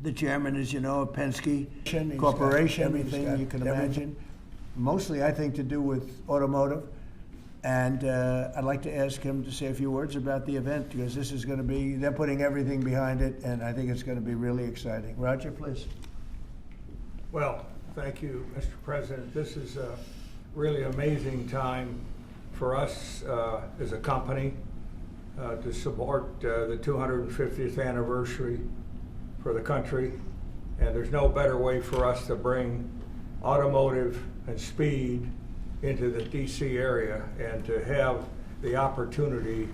the chairman, as you know, of Penske Corporation, everything you can imagine. Mostly, I think, to do with automotive. And I'd like to ask him to say a few words about the event, because this is going to be, they're putting everything behind it, and I think it's going to be really exciting. Roger, please. Well, thank you, Mr. President. This is a really amazing time for us as a company to support the 250th anniversary for the country. And there's no better way for us to bring automotive and speed into the DC area and to have the opportunity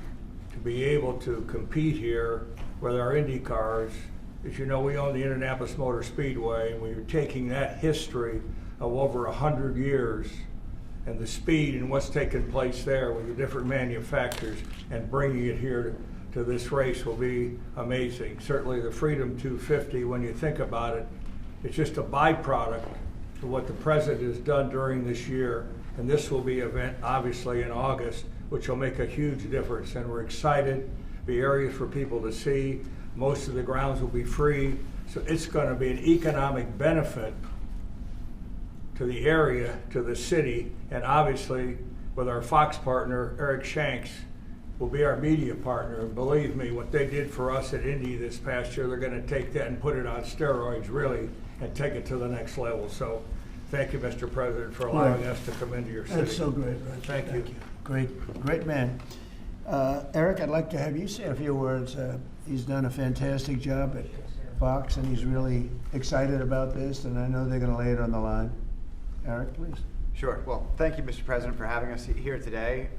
to be able to compete here with our Indy cars. As you know, we own the Indianapolis Motor Speedway, and we're taking that history of over 100 years and the speed and what's taken place there with the different manufacturers and bringing it here to this race will be amazing. Certainly the Freedom 250, when you think about it, it's just a byproduct of what the President has done during this year. And this will be an event, obviously, in August, which will make a huge difference. And we're excited, be areas for people to see. Most of the grounds will be free. So it's going to be an economic benefit to the area, to the city, and obviously with our Fox partner, Eric Shanks, will be our media partner. And believe me, what they did for us at Indy this past year, they're going to take that and put it on steroids, really, and take it to the next level. So thank you, Mr. President, for allowing us to come into your city. That's so great, Roger. Thank you. Great man. Eric, I'd like to have you say a few words. He's done a fantastic job at Fox, and he's really excited about this, and I know they're going to lay it on the line. Eric, please. Sure. Well, thank you, Mr. President, for having us here today.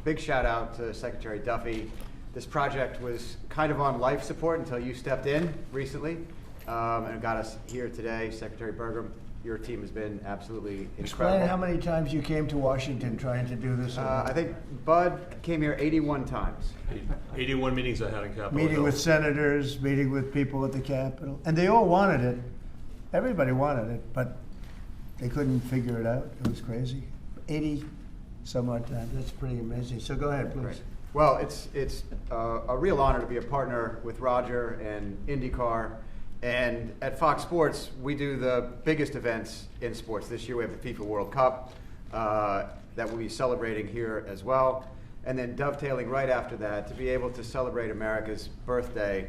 Big shout out to Secretary Duffy. This project was kind of on life support until you stepped in recently and got us here today. Secretary Burgum, your team has been absolutely incredible. Explain how many times you came to Washington trying to do this. I think Bud came here 81 times. 81 meetings I had in Capitol Meeting Hill. with senators, meeting with people at the Capitol. And they all wanted it. Everybody wanted it, but they couldn't figure it out. It was crazy. 80 some odd times. That's pretty amazing. So go ahead, please. Right. Well, it's a real honor to be a partner with Roger and IndyCar. And at Fox Sports, we do the biggest events in sports. This year we have the FIFA World Cup that we'll be celebrating here as well. And then dovetailing right after that, to be able to celebrate America's birthday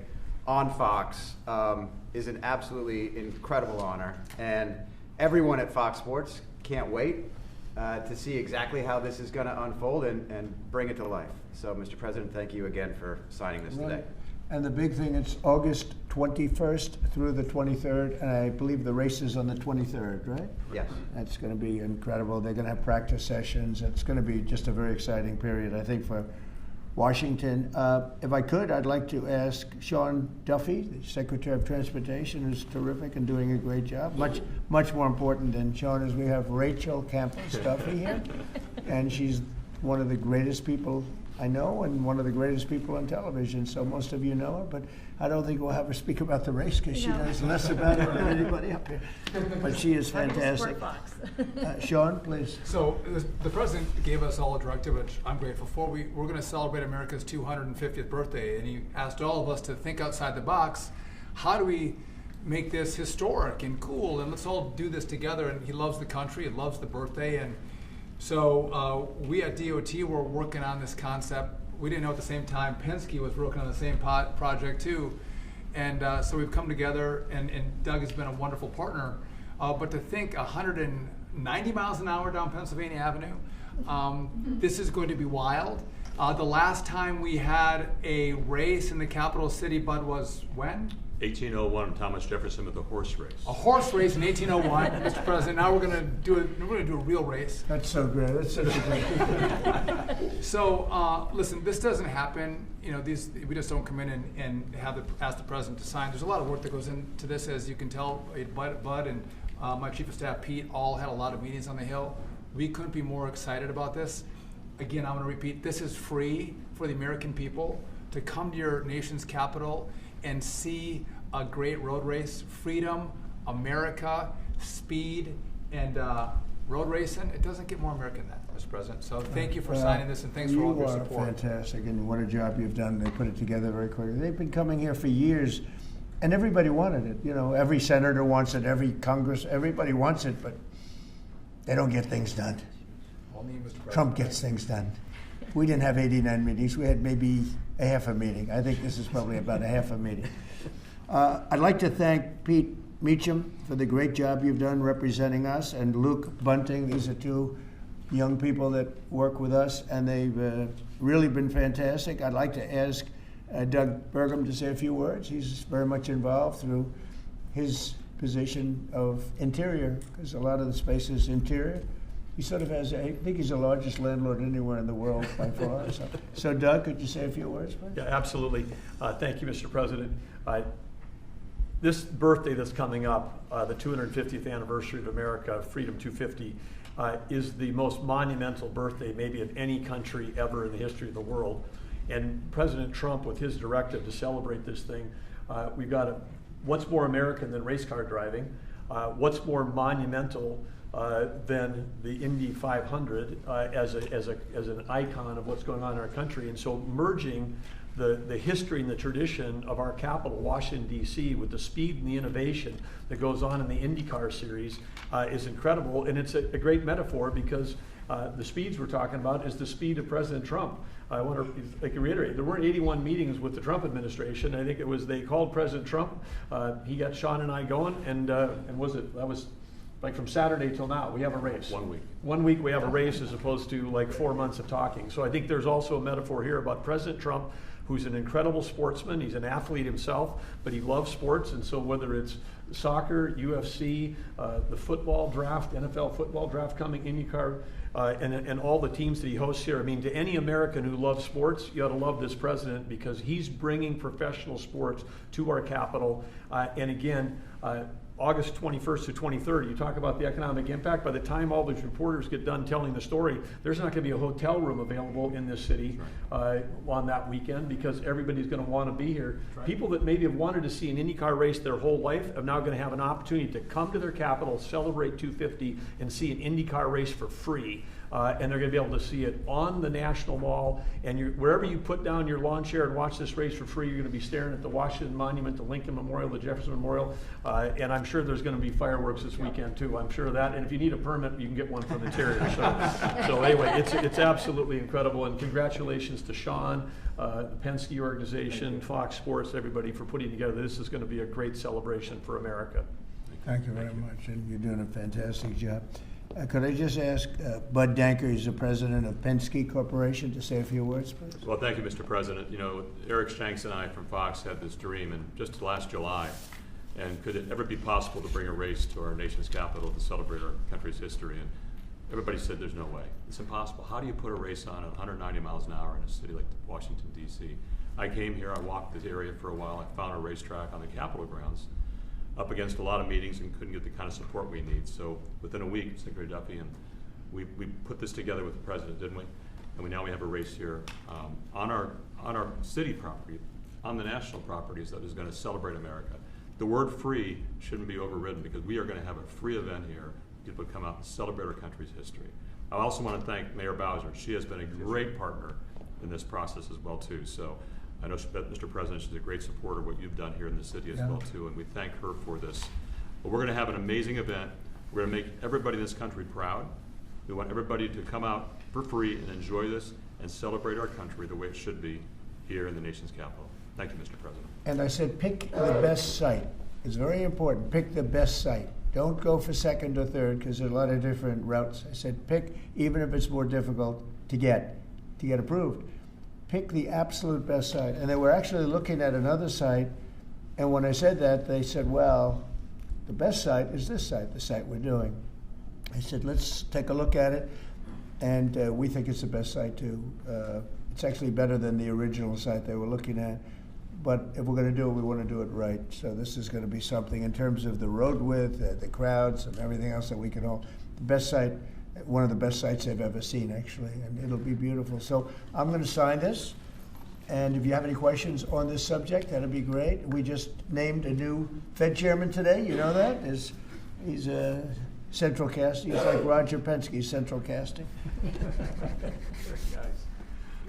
on Fox is an absolutely incredible honor. And everyone at Fox Sports can't wait to see exactly how this is going to unfold and bring it to life. So, Mr. President, thank you again for signing this today. And the big thing, it's August 21st through the 23rd, and I believe the race is on the 23rd, right? Yes. That's going to be incredible. They're going to have practice sessions. It's going to be just a very exciting period, I think, for Washington. If I could, I'd like to ask Sean Duffy, the Secretary of Transportation, who's terrific and doing a great job. Much more important than Sean is we have Rachel Campos Duffy here, and she's one of the greatest people I know and one of the greatest people on television, so most of you know her, but I don't think we'll have her speak about the race because she knows less about it than anybody up here. But she is fantastic. Sean, please. So the president gave us all a directive, which I'm grateful for. We're going to celebrate America's 250th birthday, and he asked all of us to think outside the box. How do we make this historic and cool, and let's all do this together? And he loves the country, he loves the birthday, and so we at DOT were working on this concept. We didn't know at the same time Penske was working on the same project too. And so we've come together, and Doug has been a wonderful partner. But to think 190 miles an hour down Pennsylvania Avenue, this is going to be wild. The last time we had a race in the capital city, Bud, was when? 1801, Thomas Jefferson with a horse race. A horse race in 1801, Mr. President. Now we're going to do a real race. That's so great. That's such a great. So listen, this doesn't happen. You know, we just don't come in and ask the president to sign. There's a lot of work that goes into this, as you can tell. Bud and my chief of staff Pete all had a lot of meetings on the Hill. We couldn't be more excited about this. Again, I'm going to repeat: this is free for the American people to come to your nation's capital and see a great road race. Freedom, America, speed, and road racing. It doesn't get more American than that, Mr. President. So thank you for signing this, and thanks for all your support. You are fantastic, and what a job you've done. They put it together very quickly. They've been coming here for years And everybody wanted it. You know, every senator wants it, every Congress, everybody wants it, but they don't get things done. All me, Mr. President. Trump gets things done. We didn't have 89 meetings. We had maybe a half a meeting. I think this is probably about a half a meeting. I'd like to thank Pete Meacham for the great job you've done representing us, and Luke Bunting. These are two young people that work with us, and they've really been fantastic. I'd like to ask Doug Burgum to say a few words. He's very much involved through his position of interior, because a lot of the space is interior. He sort of has, I think he's the largest landlord anywhere in the world by far. So Doug, could you say a few words, please? Yeah, absolutely. Thank you, Mr. President. This birthday that's coming up, the 250th anniversary of America, Freedom 250, is the most monumental birthday maybe of any country ever in the history of the world. And President Trump, with his directive to celebrate this thing, we've got what's more American than race car driving? What's more monumental than the Indy 500 as an icon of what's going on in our country? And so merging the history and the tradition of our capital, Washington, D.C., with the speed and the innovation that goes on in the IndyCar series is incredible. And it's a great metaphor, because the speeds we're talking about is the speed of President Trump. I wonder if I can reiterate, there weren't 81 meetings with the Trump administration. I think it was, they called President Trump, he got Sean and I going, and that was like from Saturday till now, we have a race. 1 week. 1 week we have a race, as opposed to like 4 months of talking. So I think there's also a metaphor here about President Trump, who's an incredible sportsman. He's an athlete himself, but he loves sports. And so whether it's soccer, UFC, the football draft, NFL football draft coming, IndyCar, and all the teams that he hosts here. I mean, to any American who loves sports, you ought to love this president, because he's bringing professional sports to our capital. And again, August 21st to 23rd, you talk about the economic impact. By the time all these reporters get done telling the story, there's not going to be a hotel room available in this city on that weekend, because everybody's going to want to be here. Right. People that maybe have wanted to see an IndyCar race their whole life are now going to have an opportunity to come to their capital, celebrate 250, and see an IndyCar race for free. And they're going to be able to see it on the National Mall. And wherever you put down your lawn chair and watch this race for free, you're going to be staring at the Washington Monument, the Lincoln Memorial, the Jefferson Memorial. And I'm sure there's going to be fireworks this weekend too. I'm sure of that. And if you need a permit, you can get one from Interior. So anyway, it's absolutely incredible. And congratulations to Sean, the Penske organization, Fox Sports, everybody for putting together. This is going to be a great celebration for America. Thank you very much, and you're doing a fantastic job. Could I just ask Bud Danker, he's the president of Penske Corporation, to say a few words, please? Well, thank you, Mr. President. You know, Eric Shanks and I from Fox had this dream, and just last July, and could it ever be possible to bring a race to our nation's capital to celebrate our country's history? And everybody said there's no way. It's impossible. How do you put a race on at 190 miles an hour in a city like Washington, D.C.? I came here, I walked this area for a while, I found a racetrack on the Capitol grounds, up against a lot of meetings, and couldn't get the kind of support we need. So within a week, Secretary Duffy and we put this together with the president, didn't we? And now we have a race here on our city property, on the national properties, that is going to celebrate America. The word free shouldn't be overridden, because we are going to have a free event here. People come out and celebrate our country's history. I also want to thank Mayor Bowser. She has been a great partner in this process as well too. So I know, Mr. President, she's a great supporter of what you've done here in the city as well too, and we thank her for this. But we're going to have an amazing event. We're going to make everybody in this country proud. We want everybody to come out for free and enjoy this and celebrate our country the way it should be here in the nation's capital. Thank you, Mr. President. And I said, pick the best site. It's very important. Pick the best site. Don't go for second or third, because there's a lot of different routes. I said, pick, even if it's more difficult to get approved. Pick the absolute best site. And they were actually looking at another site, and when I said that, they said, well, the best site is this site, the site we're doing. I said, let's take a look at it, and we think it's the best site too. It's actually better than the original site they were looking at, but if we're going to do it, we want to do it right. So this is going to be something in terms of the road width, the crowds, and everything else that we can all, the best site, one of the best sites I've ever seen, actually, and it'll be beautiful. So I'm going to sign this, and if you have any questions on this subject, that'd be great. We just named a new Fed chairman today. You know that? He's a Central Casting. He's like Roger Penske, Central Casting.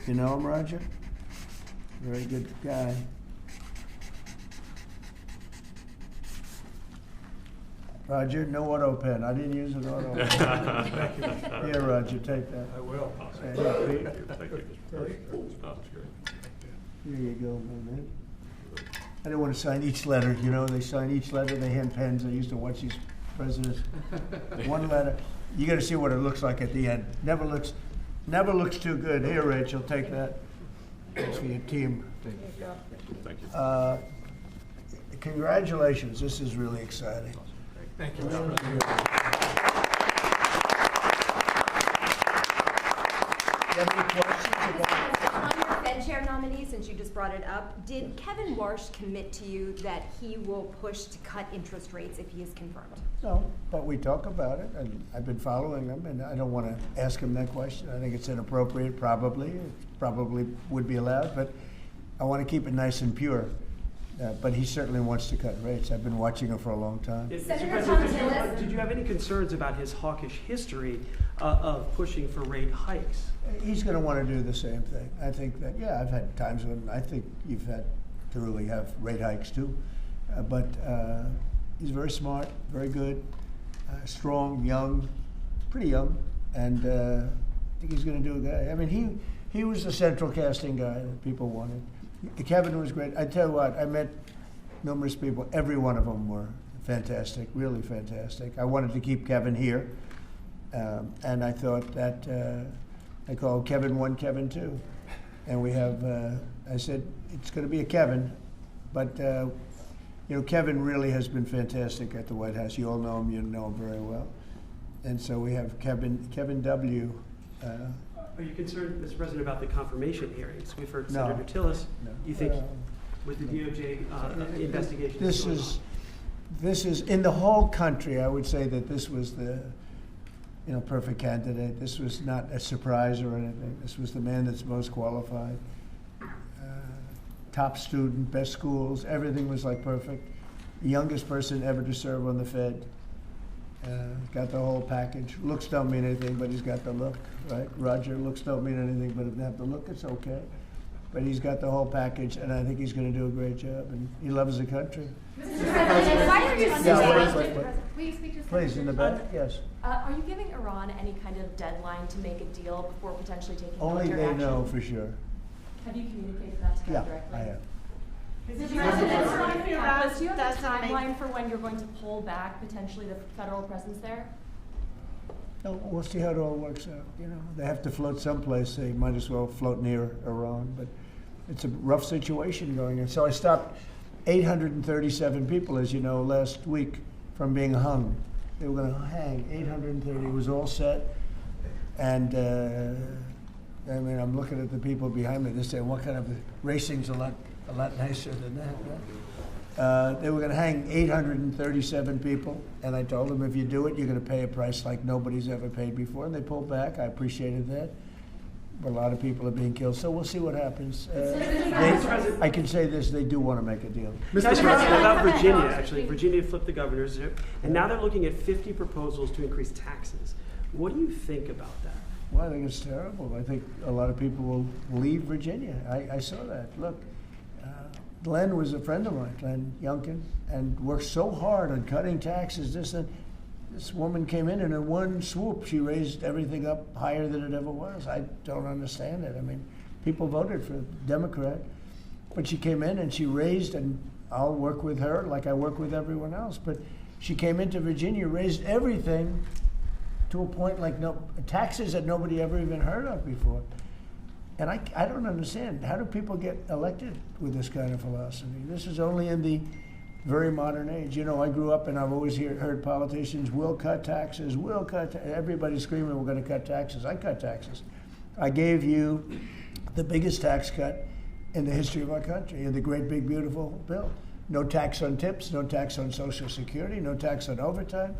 You know him, Roger? Very good guy. Roger, no auto pen. I didn't use an auto pen. Here, Roger, take that. I will. Here, Pete. Thank you, Mr. President. Oh, that's great. Here you go, my man. I didn't want to sign each letter, you know, they sign each letter, they hand pens. I used to watch these presidents. One letter, you gotta see what it looks like at the end. Never looks too good. Here, Rachel, take that. That's for your team. Thank you. Congratulations, this is really exciting. Thank you, Mr. President. Do you have any questions about? On your Fed Chair nominee, since you just brought it up, did Kevin Warsh commit to you that he will push to cut interest rates if he is confirmed? No, but we talk about it, and I've been following them, and I don't want to ask him that question. I think it's inappropriate, probably. It probably would be allowed, but I want to keep it nice and pure. But he certainly wants to cut rates. I've been watching him for a long time. Senator Mr. President, Tom Tillis. did you have any concerns about his hawkish history of pushing for rate hikes? He's going to want to do the same thing. I think that, yeah, I've had times when I think you've had to really have rate hikes too. But he's very smart, very good, strong, young, pretty young, and I think he's going to do a good. I mean, he was the central casting guy that people wanted. Kevin was great. I tell you what, I met numerous people. Every one of them were fantastic, really fantastic. I wanted to keep Kevin here, and I thought that I called Kevin 1, Kevin 2, and we have. I said it's going to be a Kevin, but you know, Kevin really has been fantastic at the White House. You all know him. You know him very well, and so we have Kevin W. Are you concerned, Mr. President, about the confirmation hearings? We've heard No. Senator Tillis. No. You think with the DOJ investigation? This is in the whole country. I would say that this was the, you know, perfect candidate. This was not a surprise or anything. This was the man that's most qualified. Top student, best schools, everything was like perfect. The youngest person ever to serve on the Fed. Got the whole package. Looks don't mean anything, but he's got the look, right? Roger, looks don't mean anything, but if they have the look, it's okay. But he's got the whole package, and I think he's going to do a great job, and he loves the country. Mr. President, why are you Yeah, saying? wait. Will you speak to Please, in the back, yes. Are you giving Iran any kind of deadline to make a deal before potentially taking Only military they action? know for sure. Have you communicated that to them Yeah, directly? I have. Mr. President, Do you have a doesn't make- timeline for when you're going to pull back potentially the federal presence there? No, we'll see how it all works out. You know, they have to float someplace. They might as well float near Iran, but it's a rough situation going on. So I stopped 837 people, as you know, last week from being hung. They were going to hang 830. It was all set, and I mean, I'm looking at the people behind me. They're saying, "What kind of racing's a lot nicer than that?" Right? They were going to hang 837 people, and I told them, if you do it, you're going to pay a price like nobody's ever paid before. And they pulled back. I appreciated that. But a lot of people are being killed, so we'll see what happens. I can say this: they do want to make a deal. Mr. President, about Virginia, actually. Virginia flipped the governors, and now they're looking at 50 proposals to increase taxes. What do you think about that? Well, I think it's terrible. I think a lot of people will leave Virginia. I saw that. Look, Glenn was a friend of mine, Glenn Youngkin, and worked so hard on cutting taxes. This woman came in one swoop, she raised everything up higher than it ever was. I don't understand it. I mean, people voted for Democrat, but she came in and she raised, and I'll work with her like I work with everyone else, but she came into Virginia, raised everything to a point like taxes that nobody ever even heard of before. And I don't understand. How do people get elected with this kind of philosophy? This is only in the very modern age. You know, I grew up and I've always heard politicians will cut taxes, everybody's screaming we're going to cut taxes. I cut taxes. I gave you the biggest tax cut in the history of our country, in the great big beautiful bill. No tax on tips, no tax on Social Security, no tax on overtime.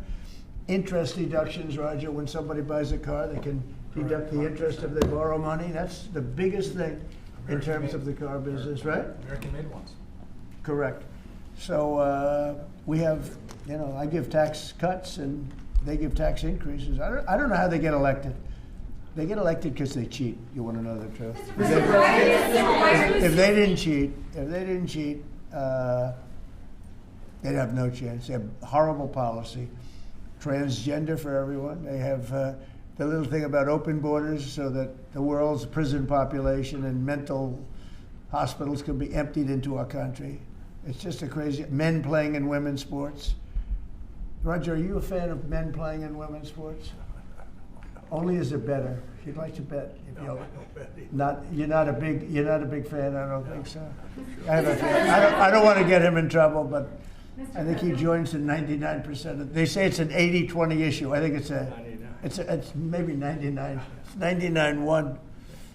Interest deductions, Roger, when somebody buys a car, they can deduct the interest if they borrow money. That's the biggest thing in terms of the car business, right? American-made ones. Correct. So we have, you know, I give tax cuts and they give tax increases. I don't know how they get elected. They get elected because they cheat. You want to know the truth? If they didn't cheat, They'd have no chance. They have horrible policy. Transgender for everyone. They have the little thing about open borders so that the world's prison population and mental hospitals can be emptied into our country. It's just a crazy. Men playing in women's sports. Roger, are you a fan of men playing in women's sports? Only as a bettor. If you'd like to bet. If you're not a big fan. I don't think so. I don't want to get him in trouble, but I think he joins in 99%. They say it's an 80-20 issue. I think it's maybe 99. It's 99-1.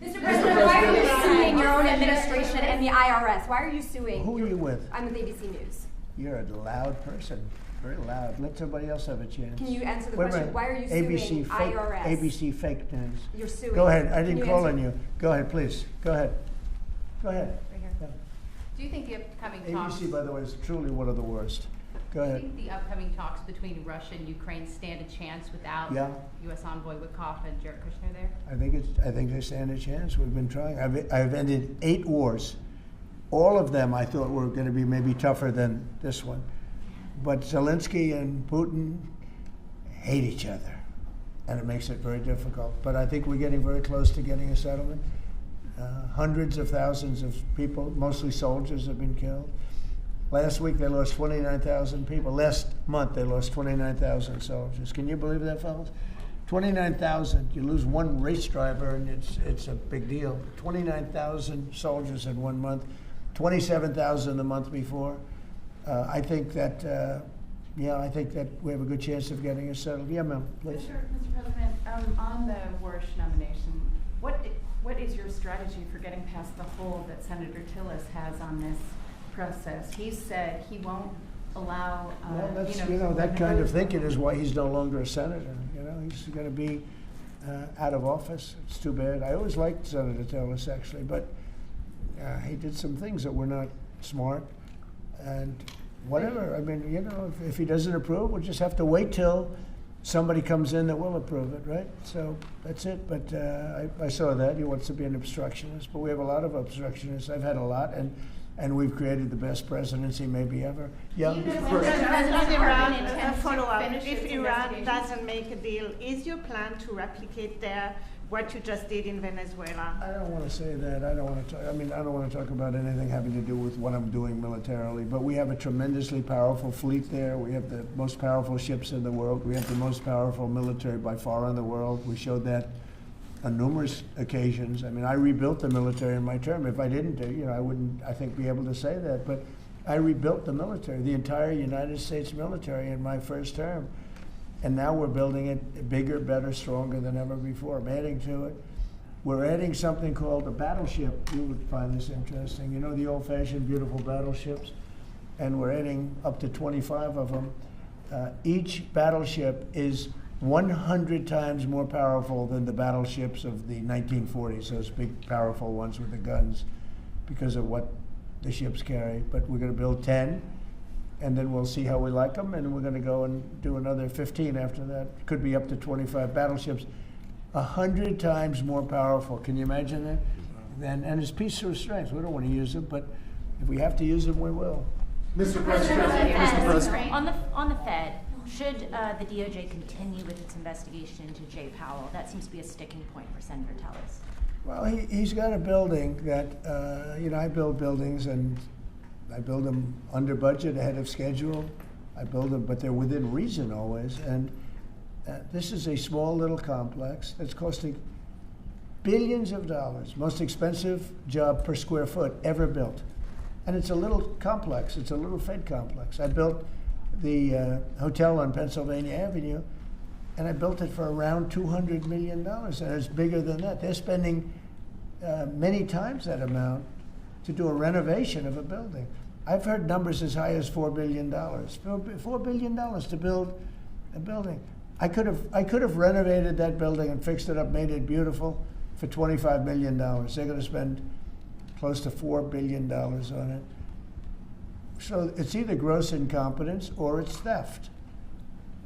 Mr. President, why are you suing your own administration and the IRS? Why are you suing? Who are you with? I'm with ABC News. You're a loud person. Very loud. Let somebody else have a chance. Can you answer the Wait a question? minute. Why are you suing IRS? ABC fake news. You're suing. Go ahead. I Can didn't you call answer? on you. Go ahead, please. Go ahead. Go ahead. Right here. Yeah. Do you think the upcoming talks? ABC, by the way, is truly one of the worst. Go Do you ahead. think the upcoming talks between Russia and Ukraine stand a chance without Yeah. U.S. envoy Witkoff and Jared Kushner there? I think they stand a chance. We've been trying. I've ended 8 wars. All of them I thought were going to be maybe tougher than this one. But Zelensky and Putin hate each other, and it makes it very difficult. But I think we're getting very close to getting a settlement. Hundreds of thousands of people, mostly soldiers, have been killed. Last week they lost 29,000 people. Last month they lost 29,000 soldiers. Can you believe that, fellas? 29,000. You lose one race driver, and it's a big deal. 29,000 soldiers in 1 month. 27,000 the month before. I think that we have a good chance of getting it settled. Yeah, ma'am, please. Mr. President, on the Warsh nomination, what is your strategy for getting past the hold that Senator Tillis has on this process? He said he won't allow. Well, that's that kind of thinking is why he's no longer a senator. He's going to be out of office. It's too bad. I always liked Senator Tillis actually, but he did some things that were not smart. And whatever, I mean, if he doesn't approve, we'll just have to wait till somebody comes in that will approve it, right? So that's it. But I saw that he wants to be an obstructionist, but we have a lot of obstructionists. I've had a lot, and we've created the best presidency maybe ever. Yeah. A follow-up. If Iran doesn't make a deal, is your plan to replicate there what you just did in Venezuela? I don't want to say that. I don't want to talk about anything having to do with what I'm doing militarily. But we have a tremendously powerful fleet there. We have the most powerful ships in the world. We have the most powerful military by far in the world. We showed that on numerous occasions. I mean, I rebuilt the military in my term. If I didn't do, I wouldn't, I think, be able to say that. But I rebuilt the military, the entire United States military in my first term. And now we're building it bigger, better, stronger than ever before. I'm adding to it. We're adding something called a battleship. You would find this interesting. The old-fashioned, beautiful battleships? And we're adding up to 25 of them. Each battleship is 100 times more powerful than the battleships of the 1940s, those big, powerful ones with the guns, because of what the ships carry. But we're going to build 10. And then we'll see how we like them, and we're going to go and do another 15 after that. Could be up to 25 battleships. 100 times more powerful. Can you imagine that? And it's peace through strength. We don't want to use them, but if we have to use them, we will. Mr. President, on the Fed, should the DOJ continue with its investigation into Jay Powell? That seems to be a sticking point for Senator Tillis. Well, he's got a building that, I build buildings, and I build them under budget, ahead of schedule. I build them, but they're within reason always. And this is a small little complex that's costing billions of dollars. Most expensive job per square foot ever built. And it's a little complex. It's a little Fed complex. I built the hotel on Pennsylvania Avenue, and I built it for around $200 million. And it's bigger than that. They're spending many times that amount to do a renovation of a building. I've heard numbers as high as $4 billion. $4 billion to build a building. I could have renovated that building and fixed it up, made it beautiful for $25 million. They're going to spend close to $4 billion on it. So it's either gross incompetence or it's theft.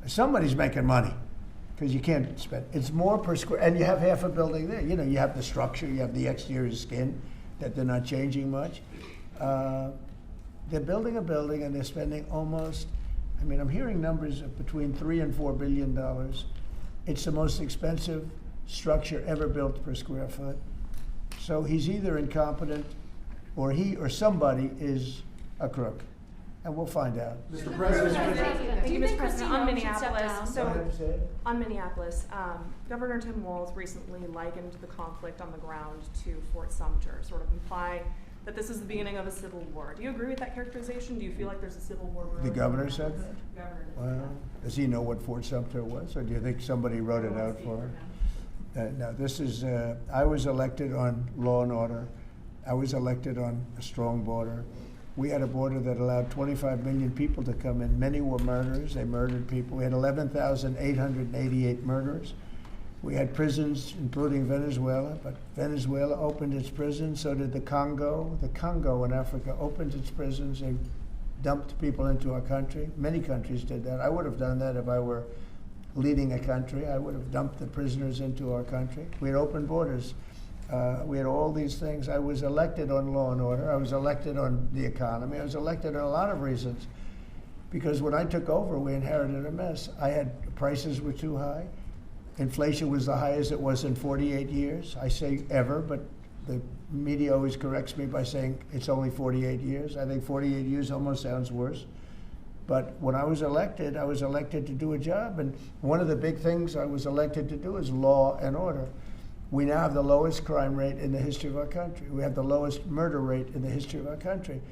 Somebody's making money, because you can't spend. It's more per square, and you have half a building there. You have the structure, you have the exterior skin that they're not changing much. they're building a building and they're spending almost, I mean, I'm hearing numbers of between $3 and $4 billion. It's the most expensive structure ever built per square foot. So he's either incompetent or he or somebody is a crook. And we'll find out. Mr. President. Thank you, Mr. President. Christine On Rowe should step Minneapolis, down? on Minneapolis, Governor Tim Walz recently likened the conflict on the ground to Fort Sumter, sort of implying that this is the beginning of a civil war. Do you agree with that characterization? Do you feel like there's a civil war brewing? The governor said that? Governor did. Well, does he know what Fort Sumter was, or do you think somebody wrote it out for him? No, this is, I was elected on law and order. I was elected on a strong border. We had a border that allowed 25 million people to come in. Many were murderers. They murdered people. We had 11,888 murderers. We had prisons, including Venezuela, but Venezuela opened its prisons. So did the Congo. The Congo in Africa opened its prisons. They dumped people into our country. Many countries did that. I would have done that if I were leading a country. I would have dumped the prisoners into our country. We had open borders. We had all these things. I was elected on law and order. I was elected on the economy. I was elected on a lot of reasons. Because when I took over, we inherited a mess. Prices were too high. Inflation was the highest it was in 48 years. I say ever, but the media always corrects me by saying it's only 48 years. I think 48 years almost sounds worse. But when I was elected to do a job. And one of the big things I was elected to do is law and order. We now have the lowest crime rate in the history of our country. We have the lowest murder rate in the history of our country.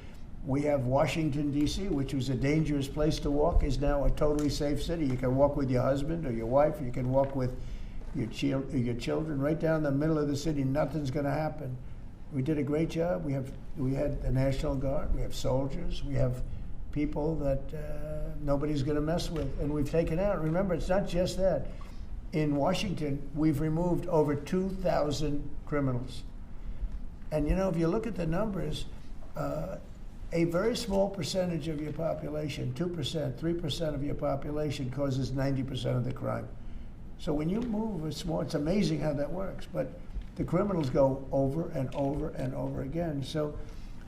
We have Washington, D.C., which was a dangerous place to walk, is now a totally safe city. You can walk with your husband or your wife. You can walk with your children right down the middle of the city. Nothing's going to happen. We did a great job. We had the National Guard. We have soldiers. We have people that nobody's going to mess with. And we've taken out. Remember, it's not just that. In Washington, we've removed over 2,000 criminals. And if you look at the numbers, a very small percentage of your population, 2%, 3% of your population causes 90% of the crime. So when you move it's amazing how that works. But the criminals go over and over and over again. So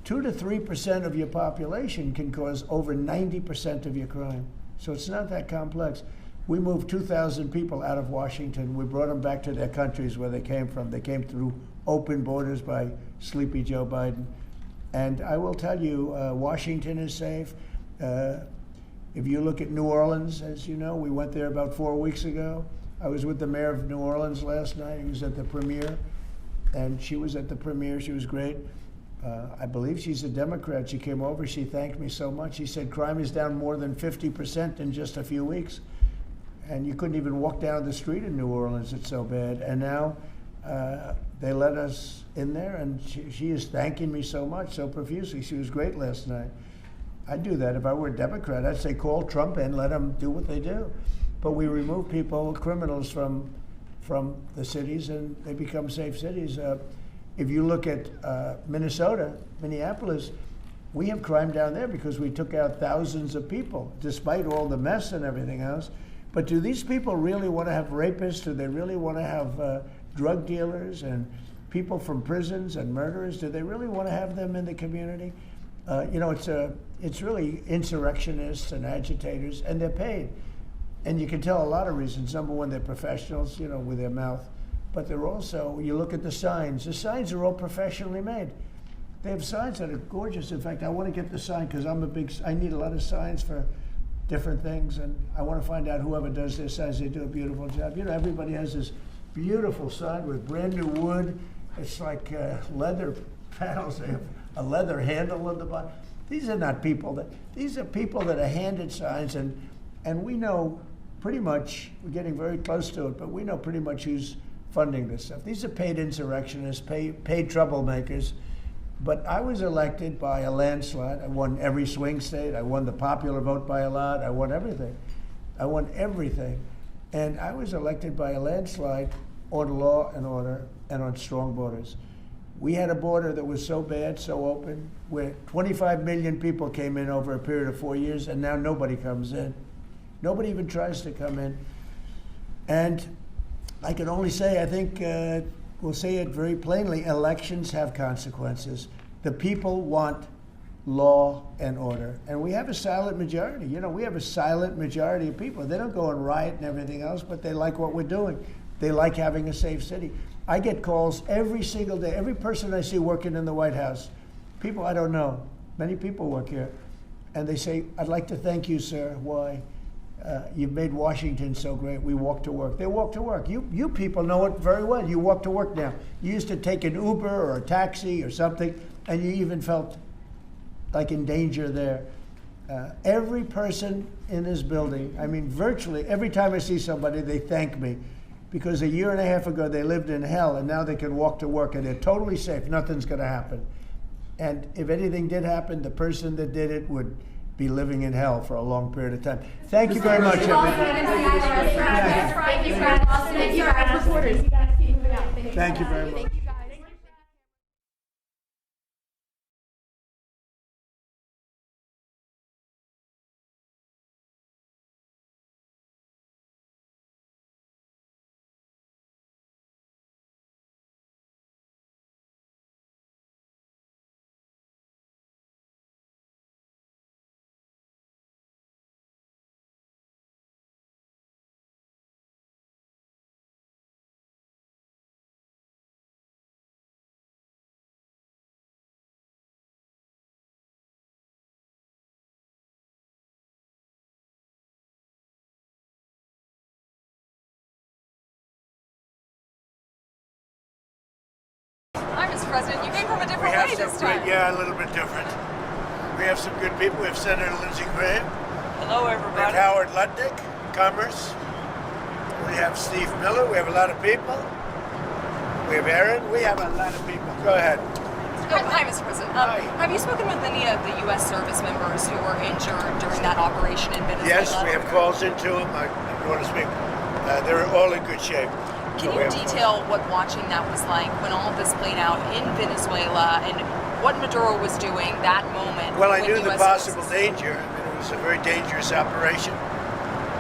2 to 3% of your population can cause over 90% of your crime. So it's not that complex. We moved 2,000 people out of Washington. We brought them back to their countries where they came from. They came through open borders by Sleepy Joe Biden. And I will tell you, Washington is safe. If you look at New Orleans, as you know, we went there about 4 weeks ago. I was with the mayor of New Orleans last night. He was at the premiere, and she was at the premiere. She was great. I believe she's a Democrat. She came over. She thanked me so much. She said crime is down more than 50% in just a few weeks. And you couldn't even walk down the street in New Orleans. It's so bad. And now they let us in there, and she is thanking me so much, so profusely. She was great last night. I'd do that if I were a Democrat. I'd say call Trump in, let them do what they do. But we remove people, criminals, from the cities, and they become safe cities. If you look at Minnesota, Minneapolis, we have crime down there because we took out thousands of people, despite all the mess and everything else. But do these people really want to have rapists? Do they really want to have drug dealers and people from prisons and murderers? Do they really want to have them in the community? It's really insurrectionists and agitators, and they're paid. And you can tell a lot of reasons. Number one, they're professionals, with their mouth. But they're also, you look at the signs. The signs are all professionally made. They have signs that are gorgeous. In fact, I want to get the sign because I need a lot of signs for different things, and I want to find out whoever does their signs, they do a beautiful job. Everybody has this beautiful sign with brand new wood. It's like leather panels. They have a leather handle on the bottom. These are people that are handed signs, and we know pretty much, we're getting very close to it, but we know pretty much who's funding this stuff. These are paid insurrectionists, paid troublemakers. But I was elected by a landslide. I won every swing state. I won the popular vote by a lot. I won everything. And I was elected by a landslide on law and order and on strong borders. We had a border that was so bad, so open, where 25 million people came in over a period of 4 years, and now nobody comes in. Nobody even tries to come in. And I can only say, I think, we'll say it very plainly, elections have consequences. The people want law and order. And we have a silent majority. You know, we have a silent majority of people. They don't go and riot and everything else, but they like what we're doing. They like having a safe city. I get calls every single day. Every person I see working in the White House, people I don't know, many people work here, and they say, I'd like to thank you, sir. Why? You've made Washington so great. We walk to work. They walk to work. You people know it very well. You walk to work now. You used to take an Uber or a taxi or something, and you even felt like in danger there. Every person in this building, I mean, virtually every time I see somebody, they thank me. Because a year and a half ago, they lived in hell, and now they can walk to work, and they're totally safe. Nothing's going to happen. And if anything did happen, the person that did it would be living in hell for a long period of time. Thank you very much, everybody. Thank you very much. Hi, Mr. President. You came from a different way this time. Yeah, a little bit different. We have some good people. We have Senator Lindsey Graham. Hello, We everybody. have Howard Lutnick, Commerce. We have Steve Miller. We have a lot of people. We have Aaron. We have a lot of people. Go ahead. Hi, Mr. President. Have you spoken with any of the U.S. service members who were injured during that operation in Venezuela? Yes, we have calls into them. I want to speak. They're all in good shape. Can you detail what watching that was like when all of this played out in Venezuela and what Maduro was doing that moment? Well, I when knew the US possible forces- danger. I mean, it was a very dangerous operation.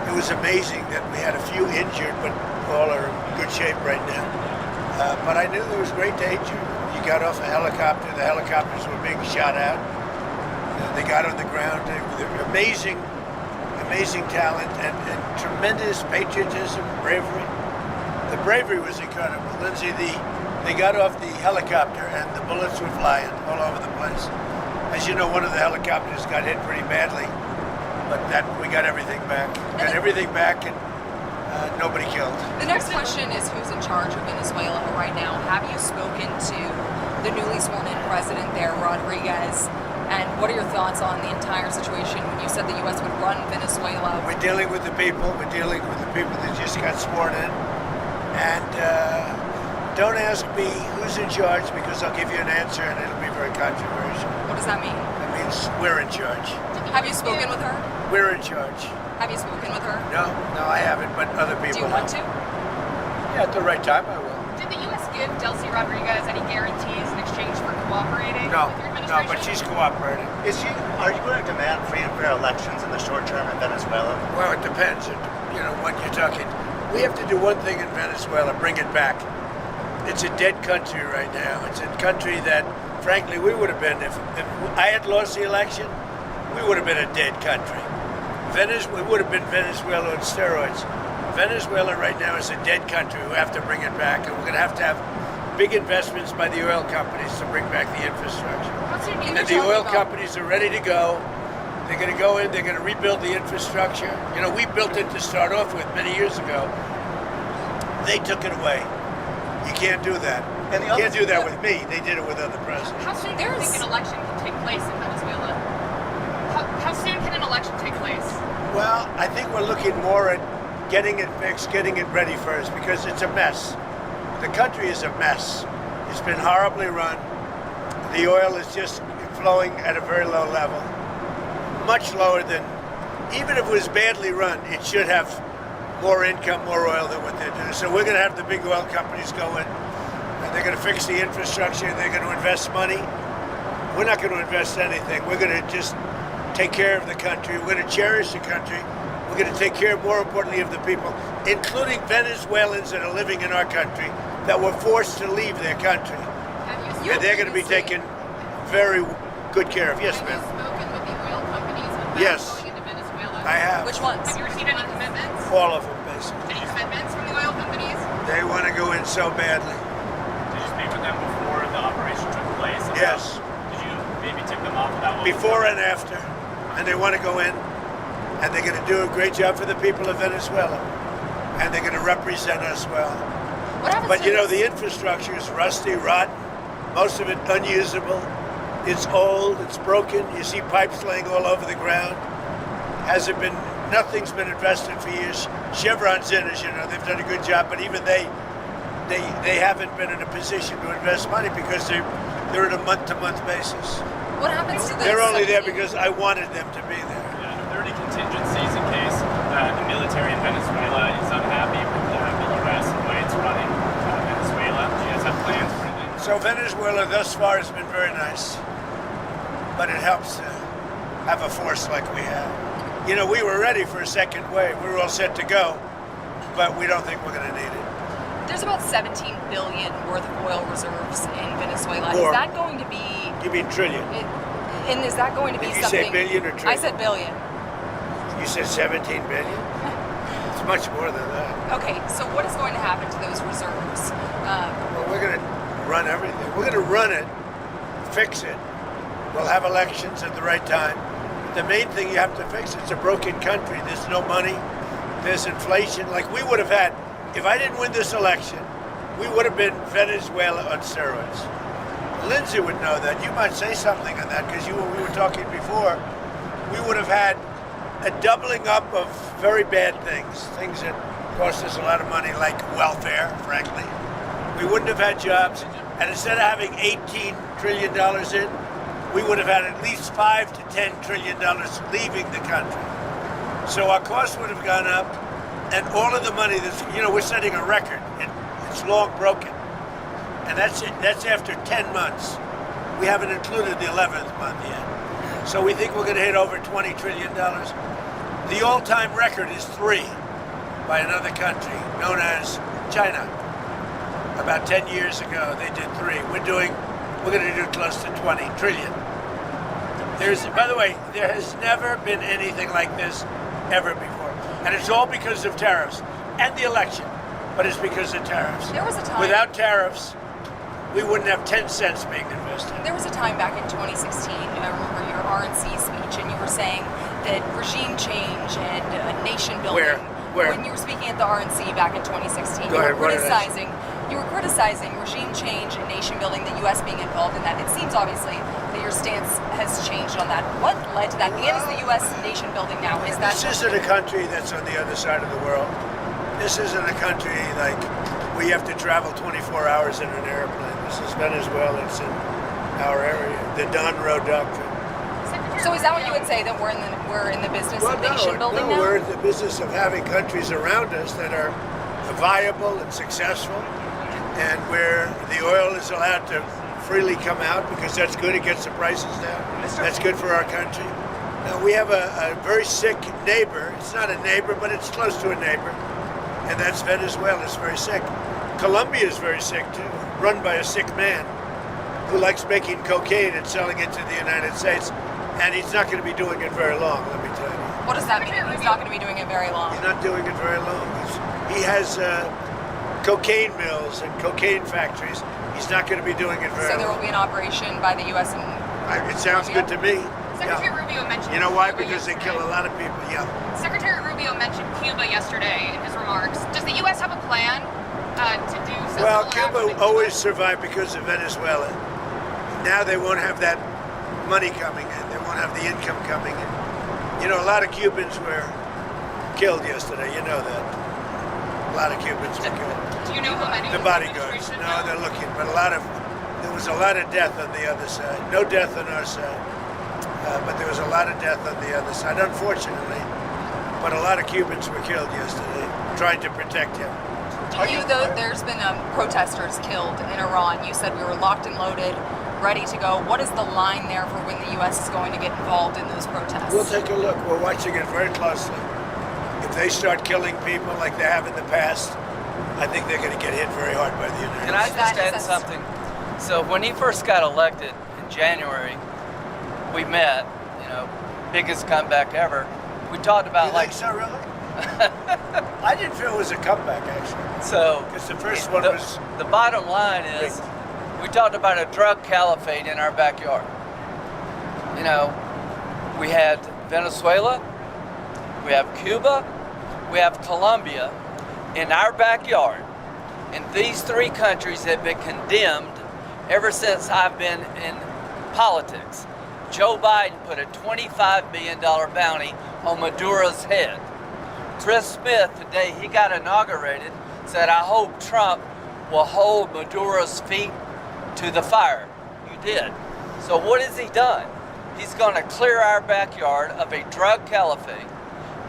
It was amazing that we had a few injured, but all are in good shape right now. But I knew there was great danger. You got off a helicopter. The helicopters were being shot at. They got on the ground. They were amazing talent and tremendous patriotism, bravery. The bravery was incredible. Lindsay, they got off the helicopter and the bullets were flying all over the place. As you know, one of the helicopters got hit pretty badly, but we got everything back. Got everything back and nobody killed. The next question is who's in charge of Venezuela right now? Have you spoken to the newly sworn in president there, Rodriguez? And what are your thoughts on the entire situation when you said the U.S. would run Venezuela? We're dealing with the people. We're dealing with the people that just got sworn in. And don't ask me who's in charge because I'll give you an answer and it'll be very controversial. What does that mean? It means we're in charge. Have you spoken with her? We're in charge. Have you spoken with her? No, I haven't, but other people Do you want to? Yeah, at the right time I will. Did the U.S. give Delcy Rodriguez any guarantees in exchange for cooperating No, with your no, administration? but she's cooperating. Are you going to demand free and fair elections in the short term in Venezuela? Well, it depends. You know, what you're talking. We have to do one thing in Venezuela, bring it back. It's a dead country right now. It's a country that, frankly, we would have been, if I had lost the election, we would have been a dead country. We would have been Venezuela on steroids. Venezuela right now is a dead country. We have to bring it back, and we're going to have big investments by the oil companies to bring back the infrastructure. And the oil companies are ready to go. They're going to go in, they're going to rebuild the infrastructure. You know, we built it to start off with many years ago. They took it away. You can't do that. And you can't do that with me. They did it with other presidents. How soon do you think an election can take place in Venezuela? How soon can an election take place? Well, I think we're looking more at getting it fixed, getting it ready first, because it's a mess. The country is a mess. It's been horribly run. The oil is just flowing at a very low level. Much lower than, even if it was badly run, it should have more income, more oil than what they're doing. So we're going to have the big oil companies go in, and they're going to fix the infrastructure, they're going to invest money. We're not going to invest anything. We're going to just take care of the country. We're going to cherish the country. We're going to take care, more importantly, of the people, including Venezuelans that are living in our country that were forced to leave their country. And they're going to be taken very, good care of. Yes, Have ma'am. you spoken with the oil companies about Yes. going into Venezuela? I have. Which ones? Have you received any commitments? All of them, basically. Any commitments from the oil companies? They want to go in so badly. Did you speak with them before the operation took place? Yes. Did you maybe tick them off about what was Before and after. And they want to go in, and they're going to do a great job for the people of Venezuela. And they're going to represent us well. What happens But to you know, this? the infrastructure is rusty, rotten, most of it unusable. It's old, it's broken. You see pipes laying all over the ground. Nothing's been invested for years. Chevron's in, as you know, they've done a good job, but even they haven't been in a position to invest money because they're at a month-to-month basis. What happens to this? They're only there because I wanted them to be there. Are there any contingencies in case the military in Venezuela is unhappy with the U.S. and the way it's running Venezuela? Do you guys have plans for anything? So Venezuela thus far has been very nice, but it helps to have a force like we have. You know, we were ready for a second wave. We were all set to go, but we don't think we're going to need it. There's about 17 billion worth of oil reserves in Venezuela. More. Is that going to be? You mean trillion? And is that going to be Did you something? say billion or trillion? I said billion. You said 17 billion? It's much more than that. Okay, so what is going to happen to those reserves? Well, we're going to run everything. We're going to run it, fix it. We'll have elections at the right time. The main thing you have to fix, it's a broken country. There's no money. There's inflation. Like we would have had, if I didn't win this election, we would have been Venezuela on steroids. Lindsay would know that. You might say something on that because we were talking before. We would have had a doubling up of very bad things that cost us a lot of money, like welfare, frankly. We wouldn't have had jobs. And instead of having $18 trillion in, we would have had at least $5 to $10 trillion leaving the country. So our costs would have gone up, and all of the money we're setting a record. It's long broken. And that's it. That's after 10 months. We haven't included the 11th month yet. So we think we're going to hit over $20 trillion. The all-time record is 3 by another country known as China. About 10 years ago, they did 3. We're going to do close to 20 trillion. By the way, there has never been anything like this ever before. And it's all because of tariffs and the election, but it's because of tariffs. There was a time. Without tariffs, we wouldn't have 10 cents being invested. There was a time back in 2016, I remember your RNC speech, and you were saying that regime change and nation building. Where? When you were speaking at the RNC back in 2016, Go ahead, you were criticizing regime change and nation building, the U.S. being involved in that. It seems obviously that your stance has changed on that. What led to that? And is the U.S. nation building now? Is that? This isn't a country that's on the other side of the world. This isn't a country like we have to travel 24 hours in an airplane. This is Venezuela. It's in our area. The Donroe Doctrine. So is that what you would say, that we're in the business of nation building now? We're in the business of having countries around us that are viable and successful, and where the oil is allowed to freely come out because that's good. It gets the prices down. That's good for our country. Now, we have a very sick neighbor. It's not a neighbor, but it's close to a neighbor, and that's Venezuela. It's very sick. Colombia is very sick too, run by a sick man who likes making cocaine and selling it to the United States. And he's not going to be doing it very long, let me tell you. What does that mean? He's not going to be doing it very long. He's not doing it very long. He has cocaine mills and cocaine factories. He's not going to be doing it very long. So there will be an operation by the U.S. and it sounds good to me. Secretary Rubio mentioned. You know why? Because they kill a lot of people. Yeah. Secretary Rubio mentioned Cuba yesterday in his remarks. Does the U.S. have a plan to do something? Well, Cuba always survived because of Venezuela. Now they won't have that money coming in. They won't have the income coming in. You know, a lot of Cubans were killed yesterday. You know that. A lot of Cubans were killed. Do you know how many? The bodyguards. No, they're looking, but there was a lot of death on the other side. No death on our side, but there was a lot of death on the other side, unfortunately. But a lot of Cubans were killed yesterday, trying to protect him. There's been protesters killed in Iran. You said we were locked and loaded, ready to go. What is the line there for when the U.S. is going to get involved in those protests? We'll take a look. We're watching it very closely. If they start killing people like they have in the past, I think they're going to get hit very hard by the United States. Can I just add something? So when he first got elected in January, we met, biggest comeback ever. We talked about You think so, really? I didn't feel it was a comeback, actually. So, because the first one was. The bottom line is, we talked about a drug caliphate in our backyard. We had Venezuela, we have Cuba, we have Colombia in our backyard. And these three countries have been condemned ever since I've been in politics. Joe Biden put a $25 billion bounty on Maduro's head. Chris Smith, today he got inaugurated, said, I hope Trump will hold Maduro's feet to the fire. You did. So what has he done? He's going to clear our backyard of a drug caliphate,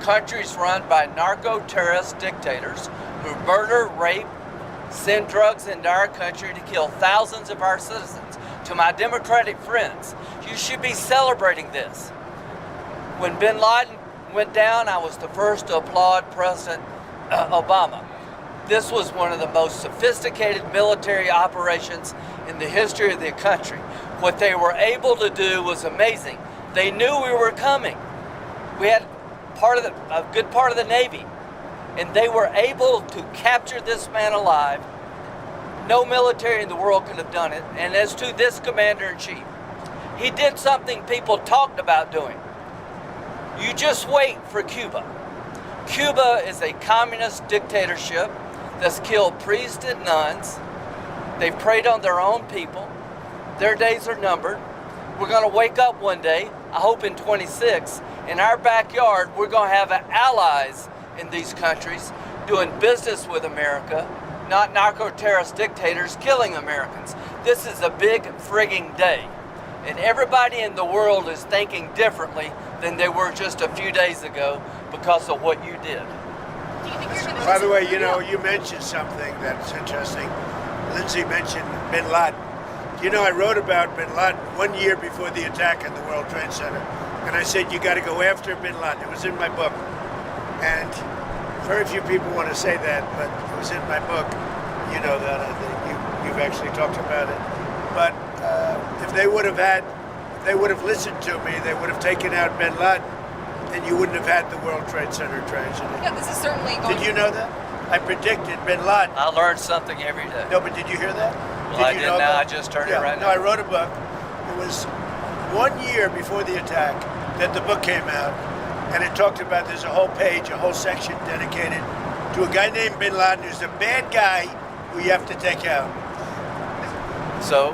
countries run by narco-terrorist dictators who murder, rape, send drugs into our country to kill thousands of our citizens. To my Democratic friends, you should be celebrating this. When bin Laden went down, I was the first to applaud President Obama. This was one of the most sophisticated military operations in the history of the country. What they were able to do was amazing. They knew we were coming. We had a good part of the Navy, and they were able to capture this man alive. No military in the world could have done it. And as to this commander-in-chief, he did something people talked about doing. You just wait for Cuba. Cuba is a communist dictatorship that's killed priests and nuns. They've preyed on their own people. Their days are numbered. We're going to wake up one day, I hope in 26, in our backyard, we're going to have allies in these countries doing business with America, not narco-terrorist dictators killing Americans. This is a big frigging day. And everybody in the world is thinking differently than they were just a few days ago because of what you did. By the way, you mentioned something that's interesting. Lindsay mentioned bin Laden. I wrote about bin Laden 1 year before the attack at the World Trade Center. And I said, you got to go after bin Laden. It was in my book. And very few people want to say that, but it was in my book. You know that, I think. You've actually talked about it. But if they would have listened to me, they would have taken out bin Laden, then you wouldn't have had the World Trade Center tragedy. Yeah, this is certainly going. Did you know that? I predicted bin Laden. I learned something every day. No, but did you hear that? Well, I didn't now. I just heard it right now. No, I wrote a book. It was 1 year before the attack that the book came out, and it talked about, there's a whole page, a whole section dedicated to a guy named bin Laden who's a bad guy who you have to take out. So,